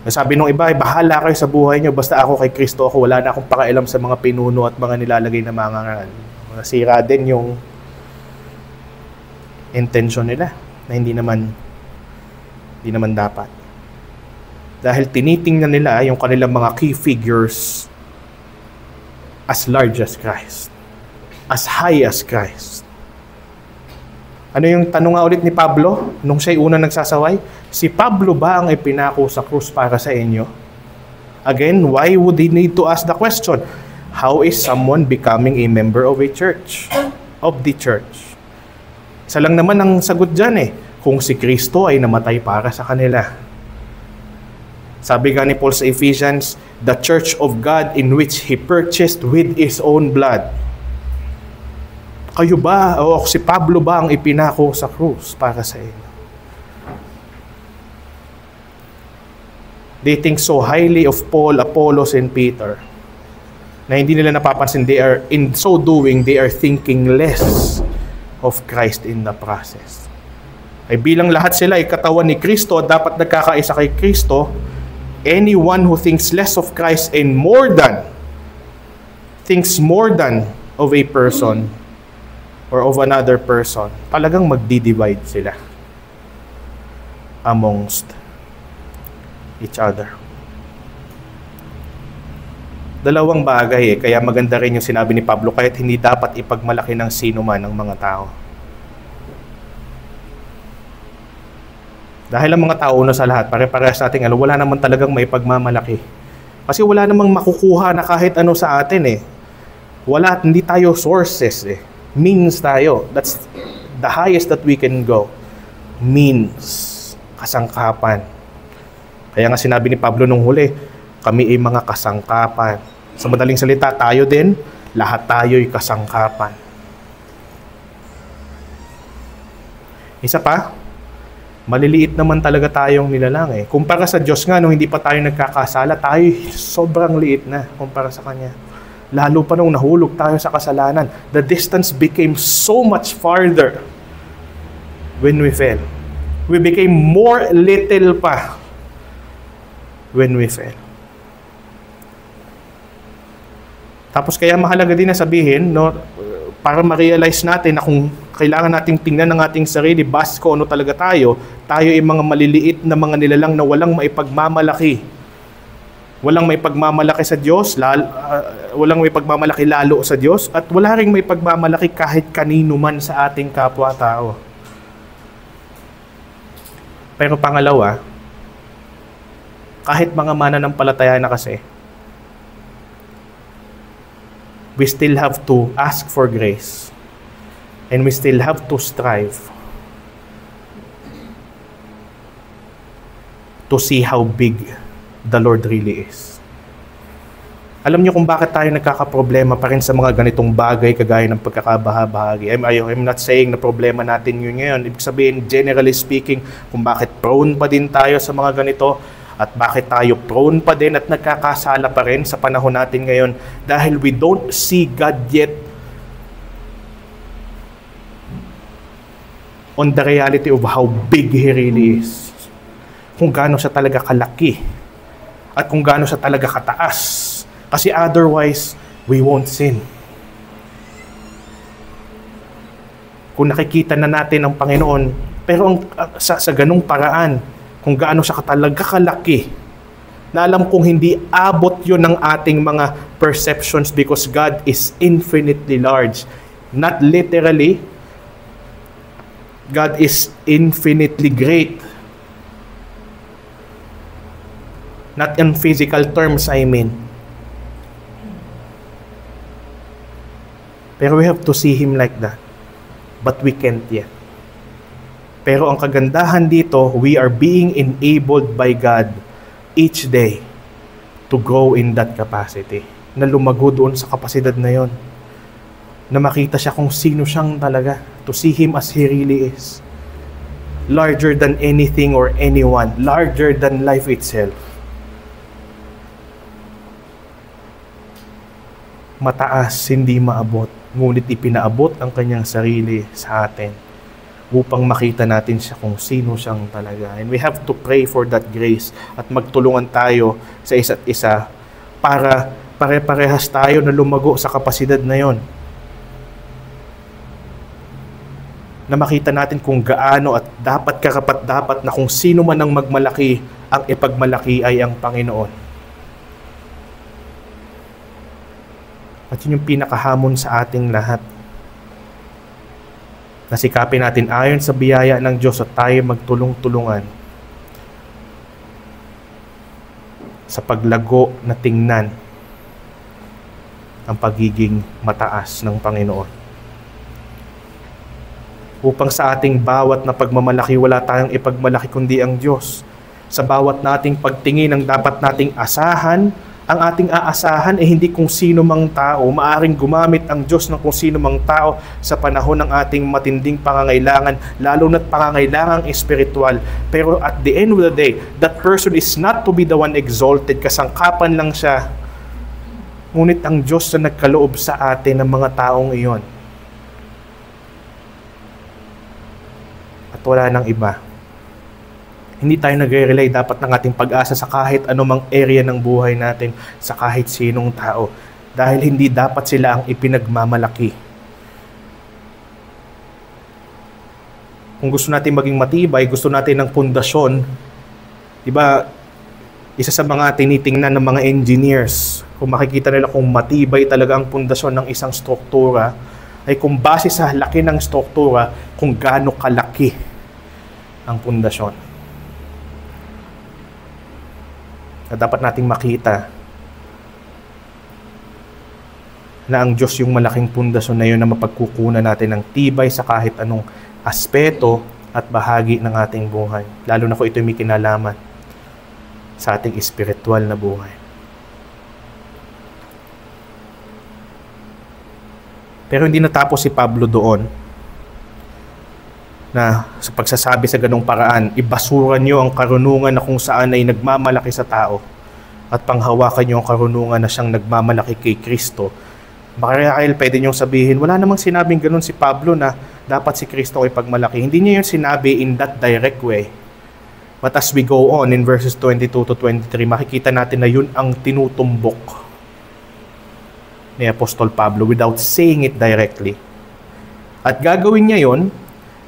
Sabi nung iba, bahala kayo sa buhay nyo, basta ako kay Kristo ako, wala na akong pakialam sa mga pinuno at mga nilalagay na mga ngaran. Nasira din yung intention nila na hindi naman dapat. Dahil tinitingnan nila yung kanilang mga key figures as large as Christ, as high as Christ. Ano yung tanong nga ulit ni Pablo nung siya'y unang nagsasaway? Si Pablo ba ang ipinako sa krus para sa inyo? Again, why would he need to ask the question? How is someone becoming a member of a church? Of the church? Isa lang naman ang sagot dyan kung si Kristo ay namatay para sa kanila. Sabi nga ni Paul sa Ephesians, the church of God in which He purchased with His own blood. Kayo ba, o si Pablo ba ang ipinako sa krus para sa inyo? They think so highly of Paul, Apollos, and Peter na hindi nila napapansin, in so doing, they are thinking less of Christ in the process. Ay bilang lahat sila ay katawan ni Kristo, dapat nagkakaisa kay Kristo. Anyone who thinks less of Christ and thinks more than of a person or of another person, talagang magdi-divide sila amongst each other. Dalawang bagay kaya maganda rin yung sinabi ni Pablo, kaya't hindi dapat ipagmalaki ng sino man ang mga tao. Dahil ang mga tao na sa lahat, pare-parehas natin, wala naman talagang may pagmamalaki. Kasi wala namang makukuha na kahit ano sa atin Wala, hindi tayo sources Means tayo. That's the highest that we can go. Means. Kasangkapan. Kaya nga sinabi ni Pablo nung huli, kami ay mga kasangkapan. Sa madaling salita, tayo din, lahat tayo'y kasangkapan. Isa pa, maliliit naman talaga tayong nilalang Kumpara sa Diyos nga, nung hindi pa tayo nagkakasala, tayo sobrang liit na kumpara sa Kanya. Lalo pa nung nahulog tayo sa kasalanan, the distance became so much farther when we fell. We became more little pa when we fell. Tapos kaya mahalaga din na sabihin, para ma-realize natin na kung kailangan nating tingnan ng ating sarili, base ko ano talaga tayo ay mga maliliit na mga nilalang na walang maipagmamalaki Walang may pagmamalaki sa Diyos, walang may pagmamalaki lalo sa Diyos, at wala ring may pagmamalaki kahit kanino man sa ating kapwa-tao. Pero pangalawa, kahit mga mananampalataya na kasi, we still have to ask for grace. And we still have to strive to see how big the Lord really is. Alam niyo kung bakit tayo nagkakaproblema pa rin sa mga ganitong bagay kagaya ng pagkakabaha-bahagi. I'm not saying na problema natin yun ngayon. Ibig sabihin, generally speaking, kung bakit prone pa din tayo sa mga ganito at bakit tayo prone pa din at nagkakasala pa rin sa panahon natin ngayon dahil we don't see God yet on the reality of how big He really is. Kung gaano siya talaga kalaki at kung gaano siya talaga kataas. Kasi otherwise, we won't sin. Kung nakikita na natin ang Panginoon, pero sa ganung paraan, kung gaano siya talaga kalaki, na alam kong hindi abot yun ng ating mga perceptions because God is infinitely large. Not literally, God is infinitely great. Not in physical terms, I mean. Pero we have to see Him like that. But we can't yet. Pero ang kagandahan dito, we are being enabled by God each day to grow in that capacity. Na lumago doon sa kapasidad na yon. Na makita siya kung sino siyang talaga. To see Him as He really is. Larger than anything or anyone. Larger than life itself. Mataas, hindi maabot. Ngunit ipinaabot ang kanyang sarili sa atin upang makita natin siya kung sino siyang talaga. And we have to pray for that grace at magtulungan tayo sa isa't isa para pare-parehas tayo na lumago sa kapasidad na yon. Na makita natin kung gaano at dapat karapat-dapat na kung sino man ang magmalaki, ang ipagmalaki ay ang Panginoon. At yun yung pinakahamon sa ating lahat. Nasikapin natin ayon sa biyaya ng Diyos at tayo magtulong-tulungan sa paglago na tingnan ang pagiging mataas ng Panginoon. Upang sa ating bawat na pagmamalaki, wala tayong ipagmalaki kundi ang Diyos. Sa bawat nating pagtingin ang dapat nating asahan, ang ating aasahan ay hindi kung sino mang tao. Maaring gumamit ang Diyos ng kung sino mang tao sa panahon ng ating matinding pangangailangan, lalo na't pangangailangang espiritual. Pero at the end of the day, that person is not to be the one exalted. Kasangkapan lang siya. Ngunit ang Diyos na nagkaloob sa atin ng mga taong iyon. At wala nang iba. Hindi tayo nagre-rely dapat ng ating pag-asa sa kahit anumang area ng buhay natin, sa kahit sinong tao. Dahil hindi dapat sila ang ipinagmamalaki. Kung gusto natin maging matibay, gusto natin ng pundasyon, diba, isa sa mga tinitingnan ng mga engineers, kung makikita nila kung matibay talaga ang pundasyon ng isang struktura, ay kung base sa laki ng struktura, kung gaano kalaki ang pundasyon. Na dapat nating makita na ang Diyos yung malaking pundasyon na yun na mapagkukunan natin ng tibay sa kahit anong aspeto at bahagi ng ating buhay. Lalo na kung ito may kinalaman sa ating espiritual na buhay. Pero hindi natapos si Pablo doon na sa pagsasabi sa ganong paraan, ibasura nyo ang karunungan na kung saan ay nagmamalaki sa tao at panghawakan nyo ang karunungan na siyang nagmamalaki kay Kristo. Marahil pwede nyo sabihin, wala namang sinabing ganon si Pablo na dapat si Kristo ay pagmalaki. Hindi niya yun sinabi in that direct way. But as we go on in verses 22 to 23, makikita natin na yun ang tinutumbok ni Apostol Pablo without saying it directly. At gagawin niya yun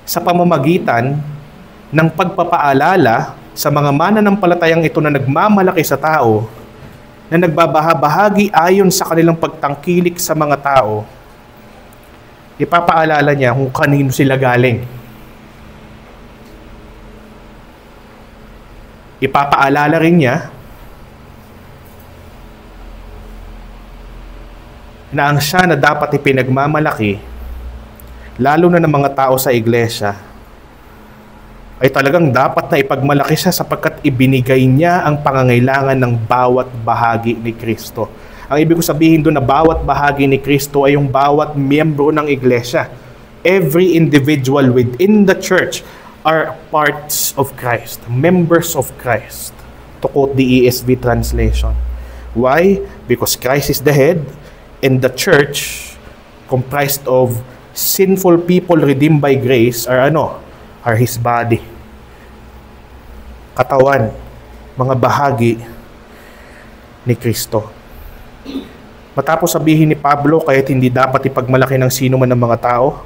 sa pamamagitan ng pagpapaalala sa mga mananampalatayang ito na nagmamalaki sa tao na nagbabahabahagi ayon sa kanilang pagtangkilik sa mga tao, ipapaalala niya kung kanino sila galing. Ipapaalala rin niya na ang siya na dapat ipinagmamalaki, lalo na ng mga tao sa iglesia, ay talagang dapat na ipagmalaki siya sapagkat ibinigay niya ang pangangailangan ng bawat bahagi ni Kristo. Ang ibig ko sabihin doon na bawat bahagi ni Kristo ay yung bawat miyembro ng iglesia. Every individual within the church are parts of Christ, members of Christ, to quote the ESV translation. Why? Because Christ is the head, and the church, comprised of sinful people redeemed by grace, are His body. Katawan, mga bahagi ni Kristo. Matapos sabihin ni Pablo, kaya't hindi dapat ipagmalaki ng sino man ng mga tao,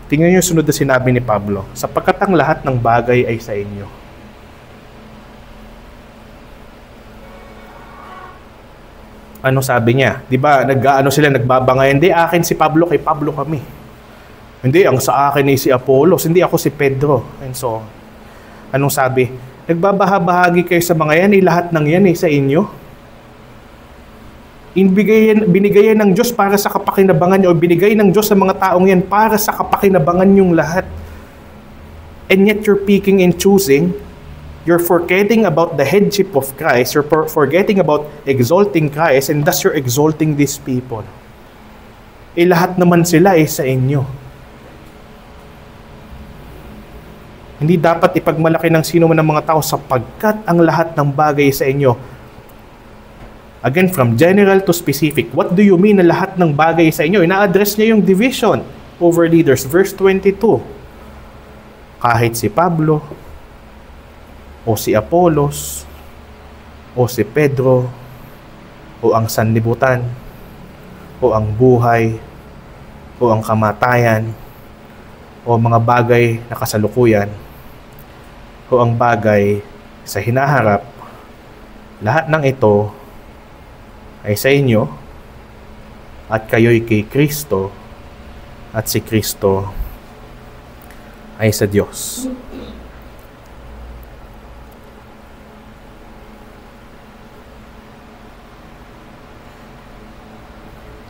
tingnan niyo yung sunod na sinabi ni Pablo, sapagkat ang lahat ng bagay ay sa inyo. Ano sabi niya? Di ba, sila nagbabangayan, hindi, akin si Pablo, kay Pablo kami. Hindi, ang sa akin ay si Apollos, hindi ako si Pedro. And so, anong sabi? Nagbabahabahagi kayo sa mga yan, lahat ng yan sa inyo. Binigayan ng Diyos para sa kapakinabangan niyo, o binigay ng Diyos sa mga taong yan para sa kapakinabangan niyong lahat. And yet you're picking and choosing, you're forgetting about the headship of Christ, you're forgetting about exalting Christ, and thus you're exalting these people. Lahat naman sila sa inyo. Hindi dapat ipagmalaki ng sino man ng mga tao sapagkat ang lahat ng bagay sa inyo. Again, from general to specific. What do you mean na lahat ng bagay sa inyo? Ina-address niya yung division over leaders. Verse 22. Kahit si Pablo, o si Apollos, o si Pedro, o ang sanlibutan, o ang buhay, o ang kamatayan, o mga bagay na kasalukuyan, o ang bagay sa hinaharap, lahat ng ito ay sa inyo at kayo'y kay Kristo at si Kristo ay sa Diyos.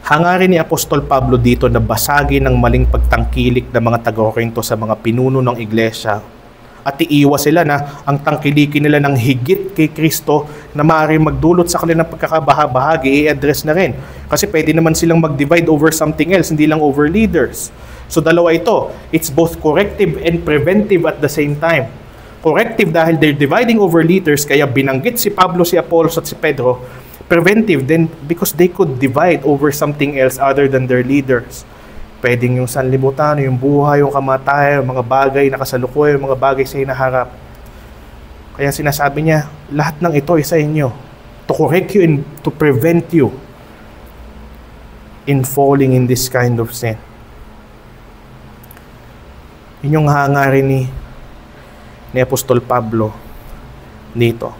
Hangarin ni Apostol Pablo dito na basagin ang maling pagtangkilik ng mga taga-Korinto sa mga pinuno ng iglesia at iiwas sila na ang tangkilikin nila ng higit kay Kristo na maaaring magdulot sa kanilang pagkakabahabahagi, i-address na rin. Kasi pwede naman silang mag-divide over something else, hindi lang over leaders. So dalawa ito, it's both corrective and preventive at the same time. Corrective dahil they're dividing over leaders, kaya binanggit si Pablo, si Apollos at si Pedro. Preventive then because they could divide over something else other than their leaders. Pwedeng yung sanlibutan, yung buhay, yung kamatayan, yung mga bagay na kasalukuyan, yung mga bagay sa hinaharap. Kaya sinasabi niya, lahat ng ito ay sa inyo. To correct you and to prevent you in falling in this kind of sin. Yun yung hangarin ni Apostol Pablo dito.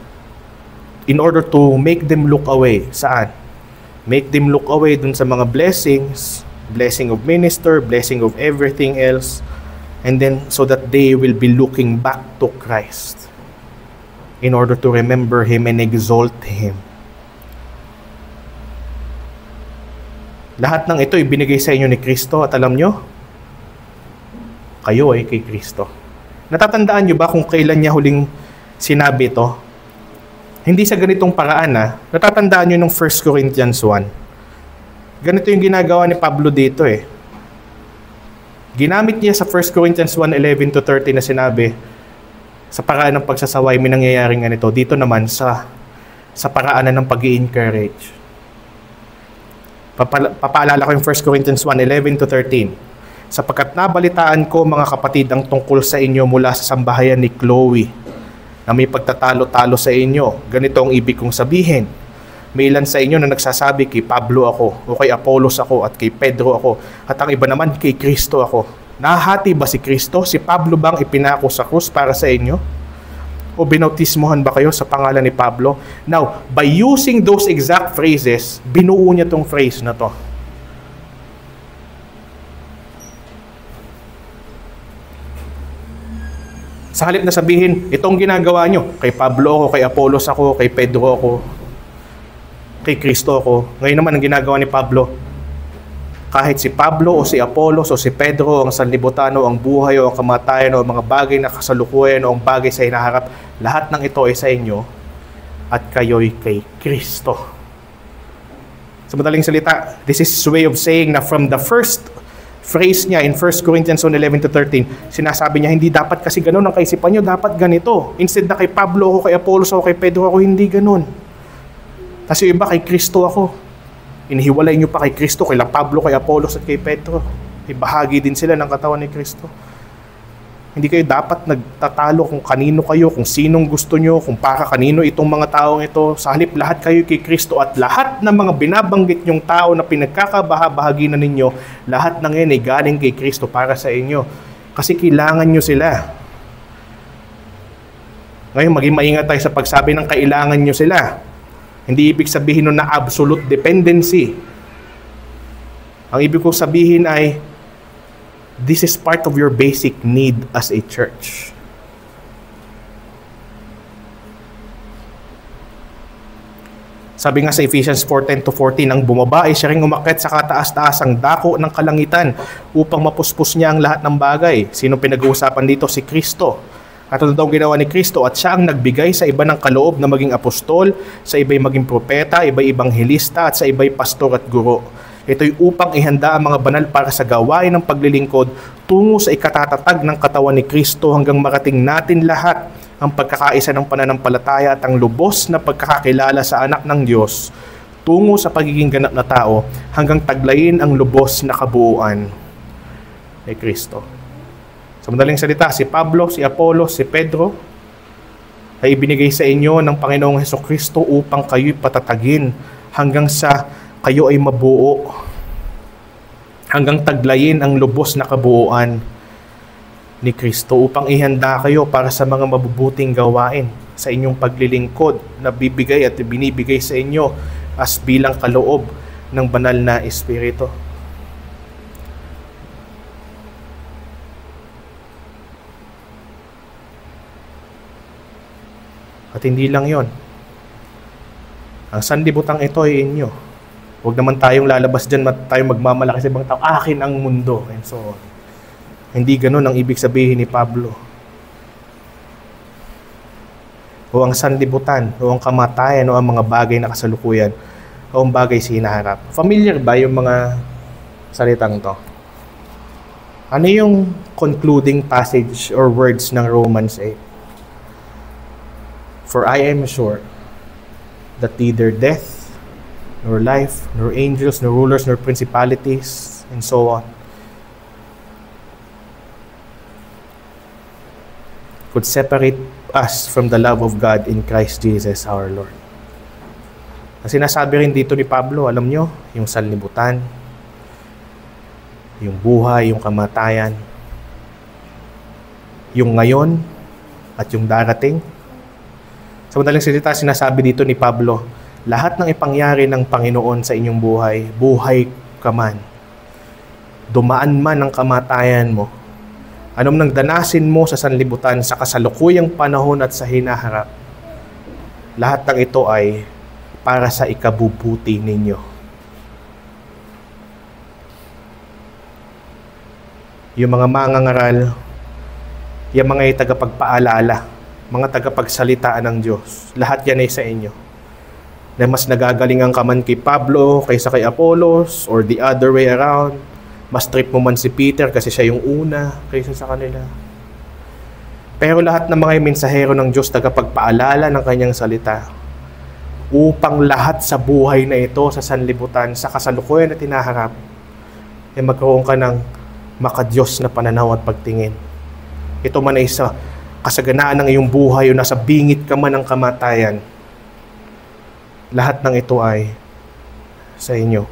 In order to make them look away. Saan? Make them look away dun sa mga blessings, blessing of minister, blessing of everything else, and then so that they will be looking back to Christ in order to remember Him and exalt Him. Lahat ng ito ibinigay sa inyo ni Kristo at alam nyo, kayo ay kay Kristo. Natatandaan nyo ba kung kailan niya huling sinabi ito? Hindi sa ganitong paraan natatandaan nyo nung 1 Corinthians 1. Ganito yung ginagawa ni Pablo dito Ginamit niya sa 1 Corinthians 1:11-13 na sinabi, sa paraan ng pagsasaway may nangyayaring ganito. Dito naman sa paraanan ng pag-i-encourage. Papaalala ko yung 1 Corinthians 1:11-13. Sapagkat nabalitaan ko mga kapatid ang tungkol sa inyo mula sa sambahayan ni Chloe, na may pagtatalo-talo sa inyo. Ganito ang ibig kong sabihin. May ilan sa inyo na nagsasabi kay Pablo ako, o kay Apollos ako, at kay Pedro ako, at ang iba naman kay Kristo ako. Nahati ba si Kristo? Si Pablo bang ipinako sa krus para sa inyo? O binautismohan ba kayo sa pangalan ni Pablo? Now, by using those exact phrases, binuo niya tong phrase na to. Sa halip na sabihin, itong ginagawa nyo, kay Pablo ako, kay Apollos ako, kay Pedro ako, kay Kristo ako. Ngayon naman ang ginagawa ni Pablo, kahit si Pablo o si Apollos o si Pedro, ang sanlibutan o ang buhay o ang kamatayan o ang mga bagay na kasalukuyan o ang bagay sa hinaharap, lahat ng ito ay sa inyo at kayo'y kay Kristo. Sa madaling salita, this is a way of saying na from the first phrase niya in 1 Corinthians 11-13, sinasabi niya, hindi dapat kasi ganun ang kaisipan niyo, dapat ganito. Instead na kay Pablo ako, kay Apollos ako, kay Pedro ako, hindi ganun. Kasi iba, kay Kristo ako. Inihiwalay niyo pa kay Kristo, kay Pablo, kay Apollos at kay Pedro. Bahagi din sila ng katawan ni Kristo. Hindi kayo dapat nagtatalo kung kanino kayo, kung sinong gusto nyo, kung para kanino itong mga taong ito. Sa halip, lahat kayo kay Kristo at lahat ng mga binabanggit nyong tao na pinagkakabahagi na ninyo, lahat ng yan ay galing kay Kristo para sa inyo. Kasi kailangan nyo sila. Ngayon, maging maingat tayo sa pagsabi ng kailangan nyo sila. Hindi ibig sabihin nun na absolute dependency. Ang ibig kong sabihin ay, this is part of your basic need as a church. Sabi nga sa Ephesians 4:10-14, ang bumaba ay siya ring umakyat sa kataas-taasang dako ng kalangitan upang mapuspos niya ang lahat ng bagay. Sino pinag-uusapan dito? Si Kristo. At ito daw ginawa ni Kristo at siya ang nagbigay sa iba ng kaloob na maging apostol, sa iba'y maging propeta, iba'y ebanghilista at sa iba'y pastor at guro. Ito'y upang ihanda ang mga banal para sa gawain ng paglilingkod tungo sa ikatatatag ng katawan ni Kristo hanggang marating natin lahat ang pagkakaisa ng pananampalataya at ang lubos na pagkakakilala sa anak ng Diyos tungo sa pagiging ganap na tao hanggang taglayin ang lubos na kabuuan ni Kristo. Sa madaling salita, si Pablo, si Apollos, si Pedro ay ibinigay sa inyo ng Panginoong Hesukristo upang kayo'y patatagin hanggang sa kayo ay mabuo, hanggang taglayin ang lubos na kabuuan ni Kristo upang ihanda kayo para sa mga mabubuting gawain sa inyong paglilingkod na bibigay at binibigay sa inyo as bilang kaloob ng banal na Espiritu. At hindi lang yon. Ang sanlibutang ito ay inyo. Huwag naman tayong lalabas dyan, tayong magmamalaki sa ibang tao, akin ang mundo, and so on. Hindi ganun ang ibig sabihin ni Pablo. O ang sanlibutan, o ang kamatayan, o ang mga bagay na kasalukuyan, o ang bagay sa hinaharap. Familiar ba yung mga salitang to? Ano yung concluding passage or words ng Romans 8? For I am sure that neither death, nor life, nor angels, nor rulers, nor principalities, and so on, could separate us from the love of God in Christ Jesus our Lord. Ang sinasabi rin dito ni Pablo, alam nyo, yung sanlibutan, yung buhay, yung kamatayan, yung ngayon, at yung darating. Sa madaling salita, sinasabi dito ni Pablo, lahat ng ipangyari ng Panginoon sa inyong buhay, buhay ka man. Dumaan man ang kamatayan mo. Anong nang danasin mo sa sanlibutan, sa kasalukuyang panahon at sa hinaharap, lahat ng ito ay para sa ikabubuti ninyo. Yung mga mangangaral, yung mga tagapagpaalala, mga tagapagsalitaan ng Diyos, lahat yan ay sa inyo. Na mas nagagalingan ka man kay Pablo kaysa kay Apollos or the other way around. Mas trip mo man si Peter kasi siya yung una kaysa sa kanila. Pero lahat ng mga mensahero ng Diyos tagapagpaalala ng kanyang salita upang lahat sa buhay na ito, sa sanlibutan, sa kasalukuyan at hinaharap, ay magkaroon ka ng makadiyos na pananaw at pagtingin. Ito man ay sa kasaganaan ng iyong buhay o nasa bingit ka man ng kamatayan, lahat ng ito ay sa inyo.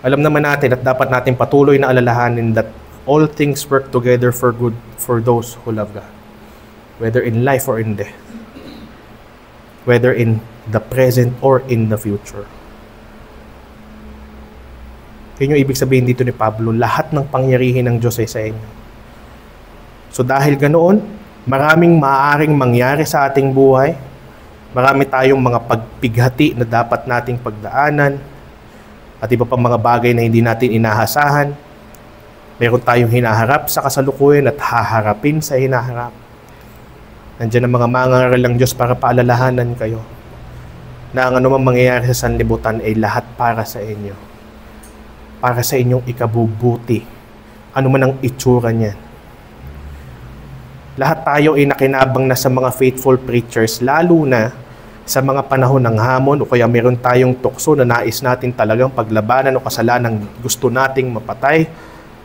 Alam naman natin at dapat natin patuloy na alalahanin that all things work together for good for those who love God. Whether in life or in death. Whether in the present or in the future. Yun yung ibig sabihin dito ni Pablo, lahat ng pangyarihin ng Diyos ay sa inyo. So dahil ganoon, maraming maaaring mangyari sa ating buhay. Marami tayong mga pagpighati na dapat nating pagdaanan at iba pang mga bagay na hindi natin inahasahan. Meron tayong hinaharap sa kasalukuyan at haharapin sa hinaharap. Nandiyan ang mga mangaral ng Diyos para paalalahanan kayo na ang anumang mangyayari sa sanlibutan ay lahat para sa inyo. Para sa inyong ikabubuti. Ano man ang itsura niyan. Lahat tayo ay nakinabang na sa mga faithful preachers, lalo na sa mga panahon ng hamon o kaya meron tayong tukso na nais natin talagang paglabanan o kasalanan gusto nating mapatay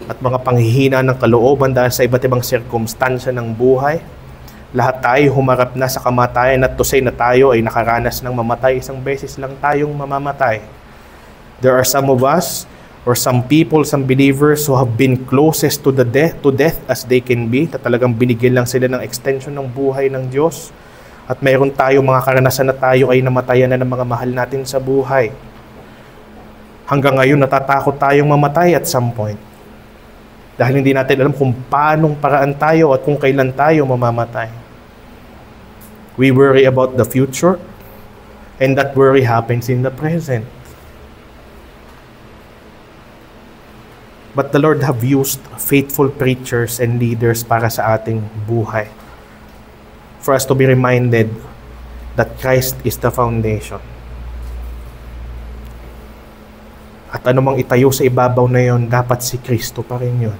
at mga panghihina ng kalooban dahil sa iba't ibang sirkumstansya ng buhay. Lahat tayo humarap na sa kamatayan at to say na tayo ay nakaranas ng mamatay. Isang beses lang tayong mamamatay. There are some of us or some people, some believers who have been closest to death as they can be, na talagang binigyan lang sila ng extension ng buhay ng Diyos. At mayroon tayo mga karanasan na tayo ay namatayan na ng mga mahal natin sa buhay. Hanggang ngayon natatakot tayong mamatay at some point. Dahil hindi natin alam kung paanong paraan tayo at kung kailan tayo mamamatay. We worry about the future, and that worry happens in the present. But the Lord have used faithful preachers and leaders para sa ating buhay. For us to be reminded that Christ is the foundation. At anumang itayo sa ibabaw na yon, dapat si Kristo pa rin yun.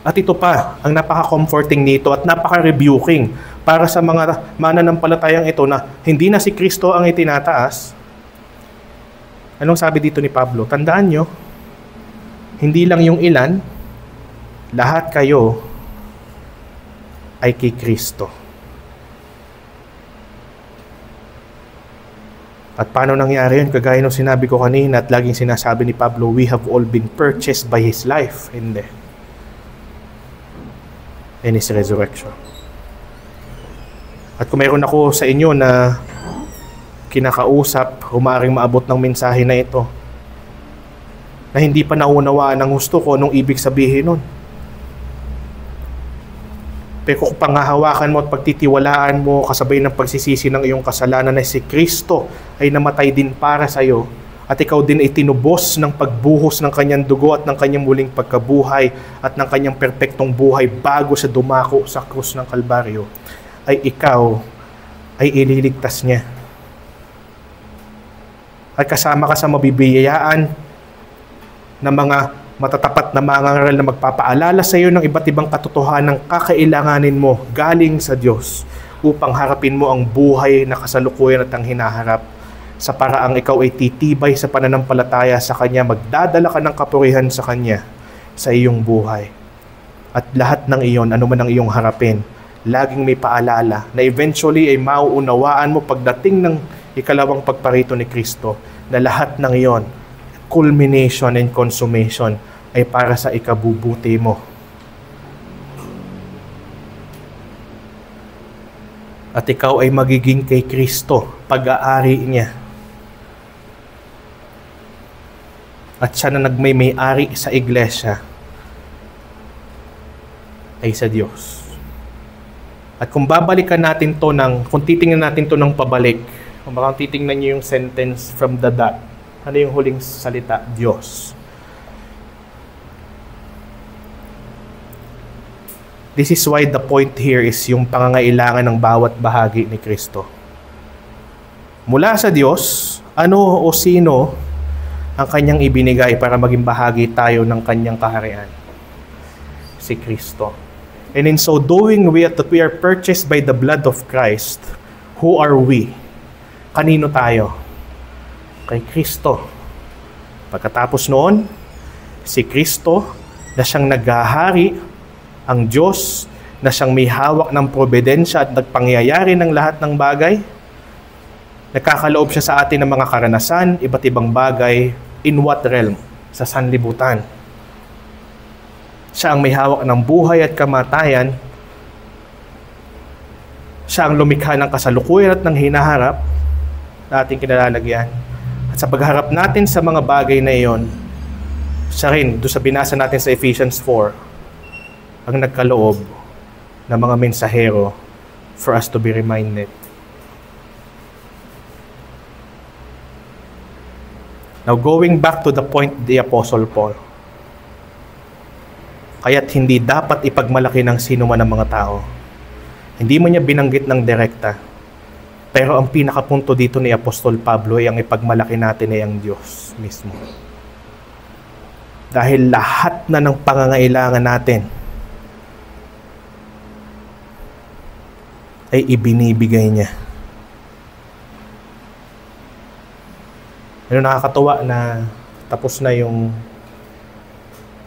At ito pa, ang napaka-comforting nito at napaka-rebuking para sa mga mananampalatayang ito na hindi na si Kristo ang itinataas. Anong sabi dito ni Pablo? Tandaan nyo, hindi lang yung ilan, lahat kayo ay kay Kristo. At paano nangyari yun? Kagaya ng sinabi ko kanina at laging sinasabi ni Pablo, we have all been purchased by His life and death and His resurrection. At kung mayroon ako sa inyo na kinakausap, humaring maabot ng mensahe na ito, na hindi pa naunawaan ang gusto ko nung ibig sabihin nun. Pero kung pangahawakan mo at pagtitiwalaan mo kasabay ng pagsisisi ng iyong kasalanan na si Kristo ay namatay din para sa iyo at ikaw din ay tinubos ng pagbuhos ng kanyang dugo at ng kanyang muling pagkabuhay at ng kanyang perpektong buhay bago sa dumako sa krus ng Kalbaryo, ay ikaw ay ililigtas niya. At kasama ka sa mabibiyayaan ng mga matatapat na mangangaral na magpapaalala sa iyo ng iba't ibang katotohanan ng kakailanganin mo galing sa Diyos upang harapin mo ang buhay na kasalukuyan at ang hinaharap sa paraang ikaw ay titibay sa pananampalataya sa Kanya, magdadala ka ng kapurihan sa Kanya sa iyong buhay. At lahat ng iyon, ano man ang iyong harapin, laging may paalala na eventually ay mauunawaan mo pagdating ng ikalawang pagparito ni Kristo na lahat ng iyon, culmination and consummation, ay para sa ikabubuti mo. At ikaw ay magiging kay Kristo, pag-aari niya. At siya na nagmay-may-ari sa iglesia ay sa Diyos. At kung babalikan natin to kung titingnan natin to ng pabalik, kung baka titingnan niyo yung sentence from the dot, ano yung huling salita? Diyos. This is why the point here is yung pangangailangan ng bawat bahagi ni Kristo. Mula sa Diyos, ano o sino ang Kanyang ibinigay para maging bahagi tayo ng Kanyang kaharian? Si Kristo. And in so doing, that we are purchased by the blood of Christ. Who are we? Kanino tayo? Kay Kristo. Pagkatapos noon, si Kristo na siyang naghahari, ang Diyos na siyang may hawak ng probidensya at nagpangyayari ng lahat ng bagay, nagkakaloob siya sa atin ng mga karanasan, iba't ibang bagay, in what realm? sa sanlibutan. Siya ang may hawak ng buhay at kamatayan. Siya ang lumikha ng kasalukuyan at ng hinaharap na ating kinalalagyan. At sa pagharap natin sa mga bagay na iyon, siya rin, doon sa binasa natin sa Ephesians 4, ang nagkaloob ng mga mensahero for us to be reminded. Now, going back to the point of the Apostle Paul, kaya't hindi dapat ipagmalaki ng sino man ng mga tao. Hindi mo niya binanggit ng direkta. Pero ang pinakapunto dito ni Apostol Pablo ay ang ipagmalaki natin ay ang Diyos mismo. Dahil lahat na ng pangangailangan natin ay ibinibigay niya. Pero nakakatuwa na tapos na yung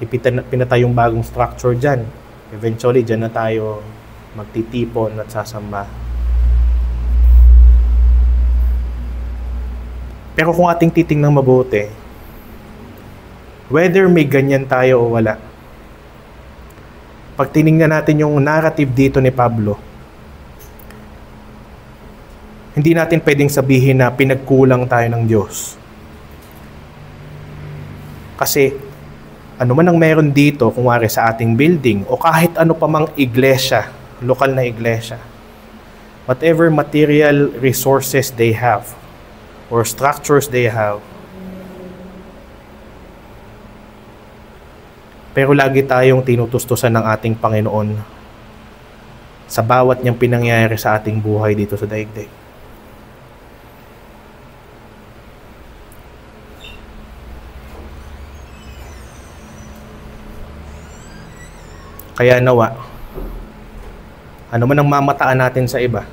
pinatay yung bagong structure dyan. Eventually, dyan na tayo magtitipon at sasamba. Pero kung ating titingnan mabuti, whether may ganyan tayo o wala, pag tiningnan natin yung narrative dito ni Pablo, hindi natin pwedeng sabihin na pinagkulang tayo ng Diyos. Kasi ano man ang meron dito, kung wari sa ating building, o kahit ano pa mang iglesia, lokal na iglesia, whatever material resources they have, or structures they have, pero lagi tayong tinutustusan ng ating Panginoon sa bawat niyang pinangyayari sa ating buhay dito sa daigdig. Kaya nawa, ano man ang mamataan natin sa iba,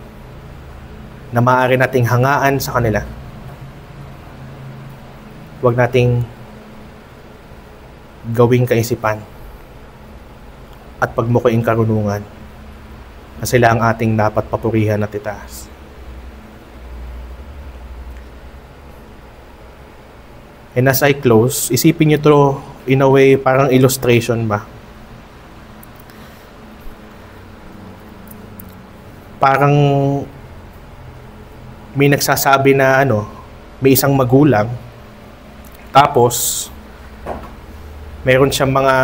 na maaari nating hangaan sa kanila, huwag nating gawing kaisipan at pagmukuing karunungan na sila ang ating dapat papurihan at itaas. And as I close, isipin nyo to in a way parang illustration ba? Parang may nagsasabi na may isang magulang, tapos meron siyang mga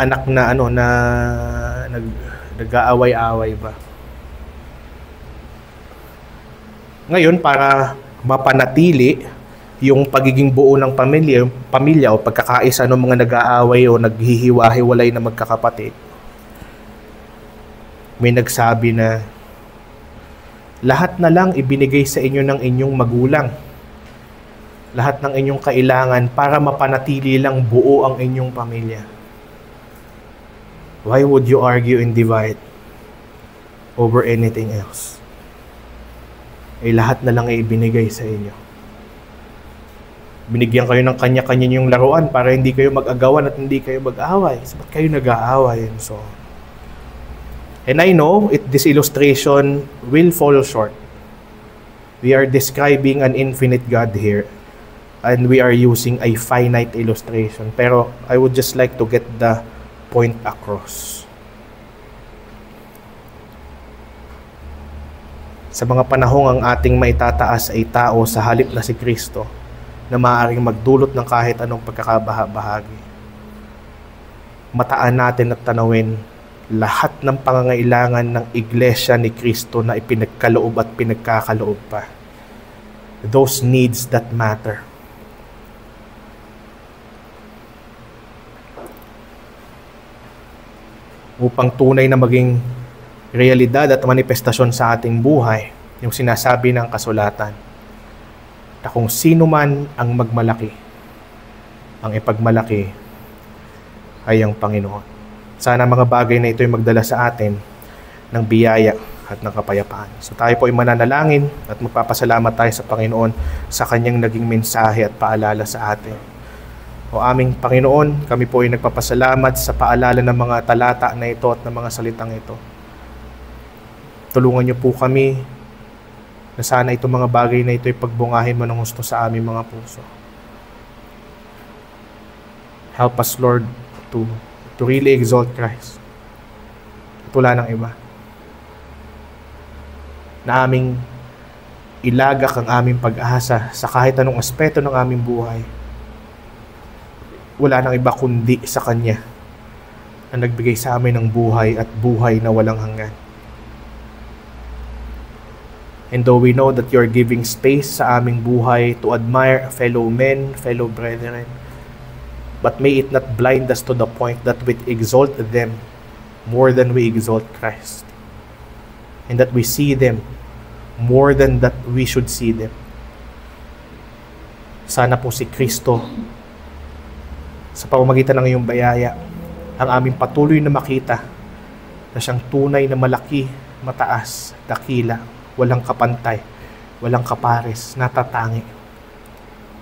anak na nag-aaway-away ba. Ngayon, para mapanatili yung pagiging buo ng pamilya o pagkakaisa ng mga nag-aaway o naghihiwa-hiwalay na magkakapatid, may nagsabi na lahat na lang ibinigay sa inyo ng inyong magulang. Lahat ng inyong kailangan para mapanatili lang buo ang inyong pamilya. Why would you argue and divide over anything else? Lahat na lang ay ibinigay sa inyo. Binigyan kayo ng kanya-kanya yung laruan para hindi kayo mag-agawan at hindi kayo mag-away. So, ba't kayo nag-aaway and so on? And I know this illustration will fall short. We are describing an infinite God here, and we are using a finite illustration. Pero I would just like to get the point across. Sa mga panahong ang ating maitataas ay tao sa halip na si Kristo, na maaaring magdulot ng kahit anong pagkakabaha-bahagi. Mataan natin at tanawin lahat ng pangangailangan ng iglesia ni Kristo na ipinagkaloob at pinagkakaloob pa. Those needs that matter. Upang tunay na maging realidad at manifestasyon sa ating buhay, yung sinasabi ng kasulatan, na kung sino man ang magmalaki, ang ipagmalaki ay ang Panginoon. Sana mga bagay na ito ay magdala sa atin ng biyaya at ng kapayapaan. So tayo po ay mananalangin at magpapasalamat tayo sa Panginoon sa kanyang naging mensahe at paalala sa atin. O aming Panginoon, kami po ay nagpapasalamat sa paalala ng mga talata na ito at ng mga salitang ito. Tulungan niyo po kami na sana itong mga bagay na ito ay pagbungahin mo ng gusto sa aming mga puso. Help us, Lord, to really exalt Christ. At wala ng iba. Na aming ilagak ang aming pag-asa sa kahit anong aspeto ng aming buhay. Wala nang iba kundi sa Kanya na nagbigay sa amin ng buhay at buhay na walang hanggan. And though we know that you're giving space sa aming buhay to admire fellow men, fellow brethren, but may it not blind us to the point that we exalt them more than we exalt Christ. And that we see them more than that we should see them. Sana po si Kristo, sa pamamagitan ng iyong bayaya, ang aming patuloy na makita na siyang tunay na malaki, mataas, dakila, walang kapantay, walang kapares, natatangi.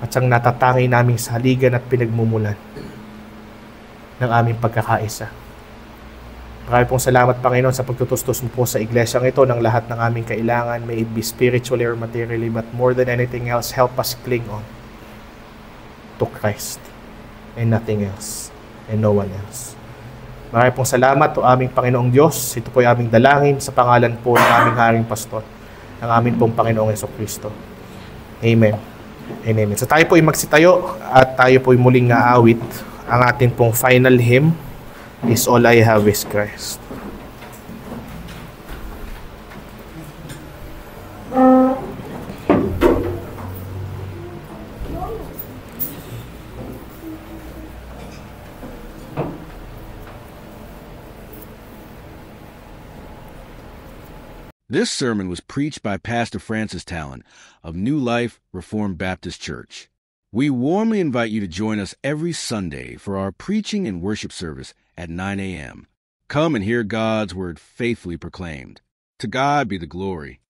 At siyang natatangi naming saligan at pinagmumulan ng aming pagkakaisa. Maraming pong salamat, Panginoon, sa pagtutustos mo po sa iglesyang ito ng lahat ng aming kailangan. May it be spiritually or materially, but more than anything else, help us cling on to Christ and nothing else and no one else. Maraming pong salamat o aming Panginoong Diyos. Ito po ay aming dalangin sa pangalan po ng aming Haring Pastor, ng aming pong Panginoong Jesucristo. Amen and amen. So tayo po ay magsitayo at tayo po ay muling aawit. Ang ating pong final hymn is All I Have is Christ. This sermon was preached by Pastor Francis Talon of New Life Reformed Baptist Church. We warmly invite you to join us every Sunday for our preaching and worship service at 9 a.m. Come and hear God's word faithfully proclaimed. To God be the glory.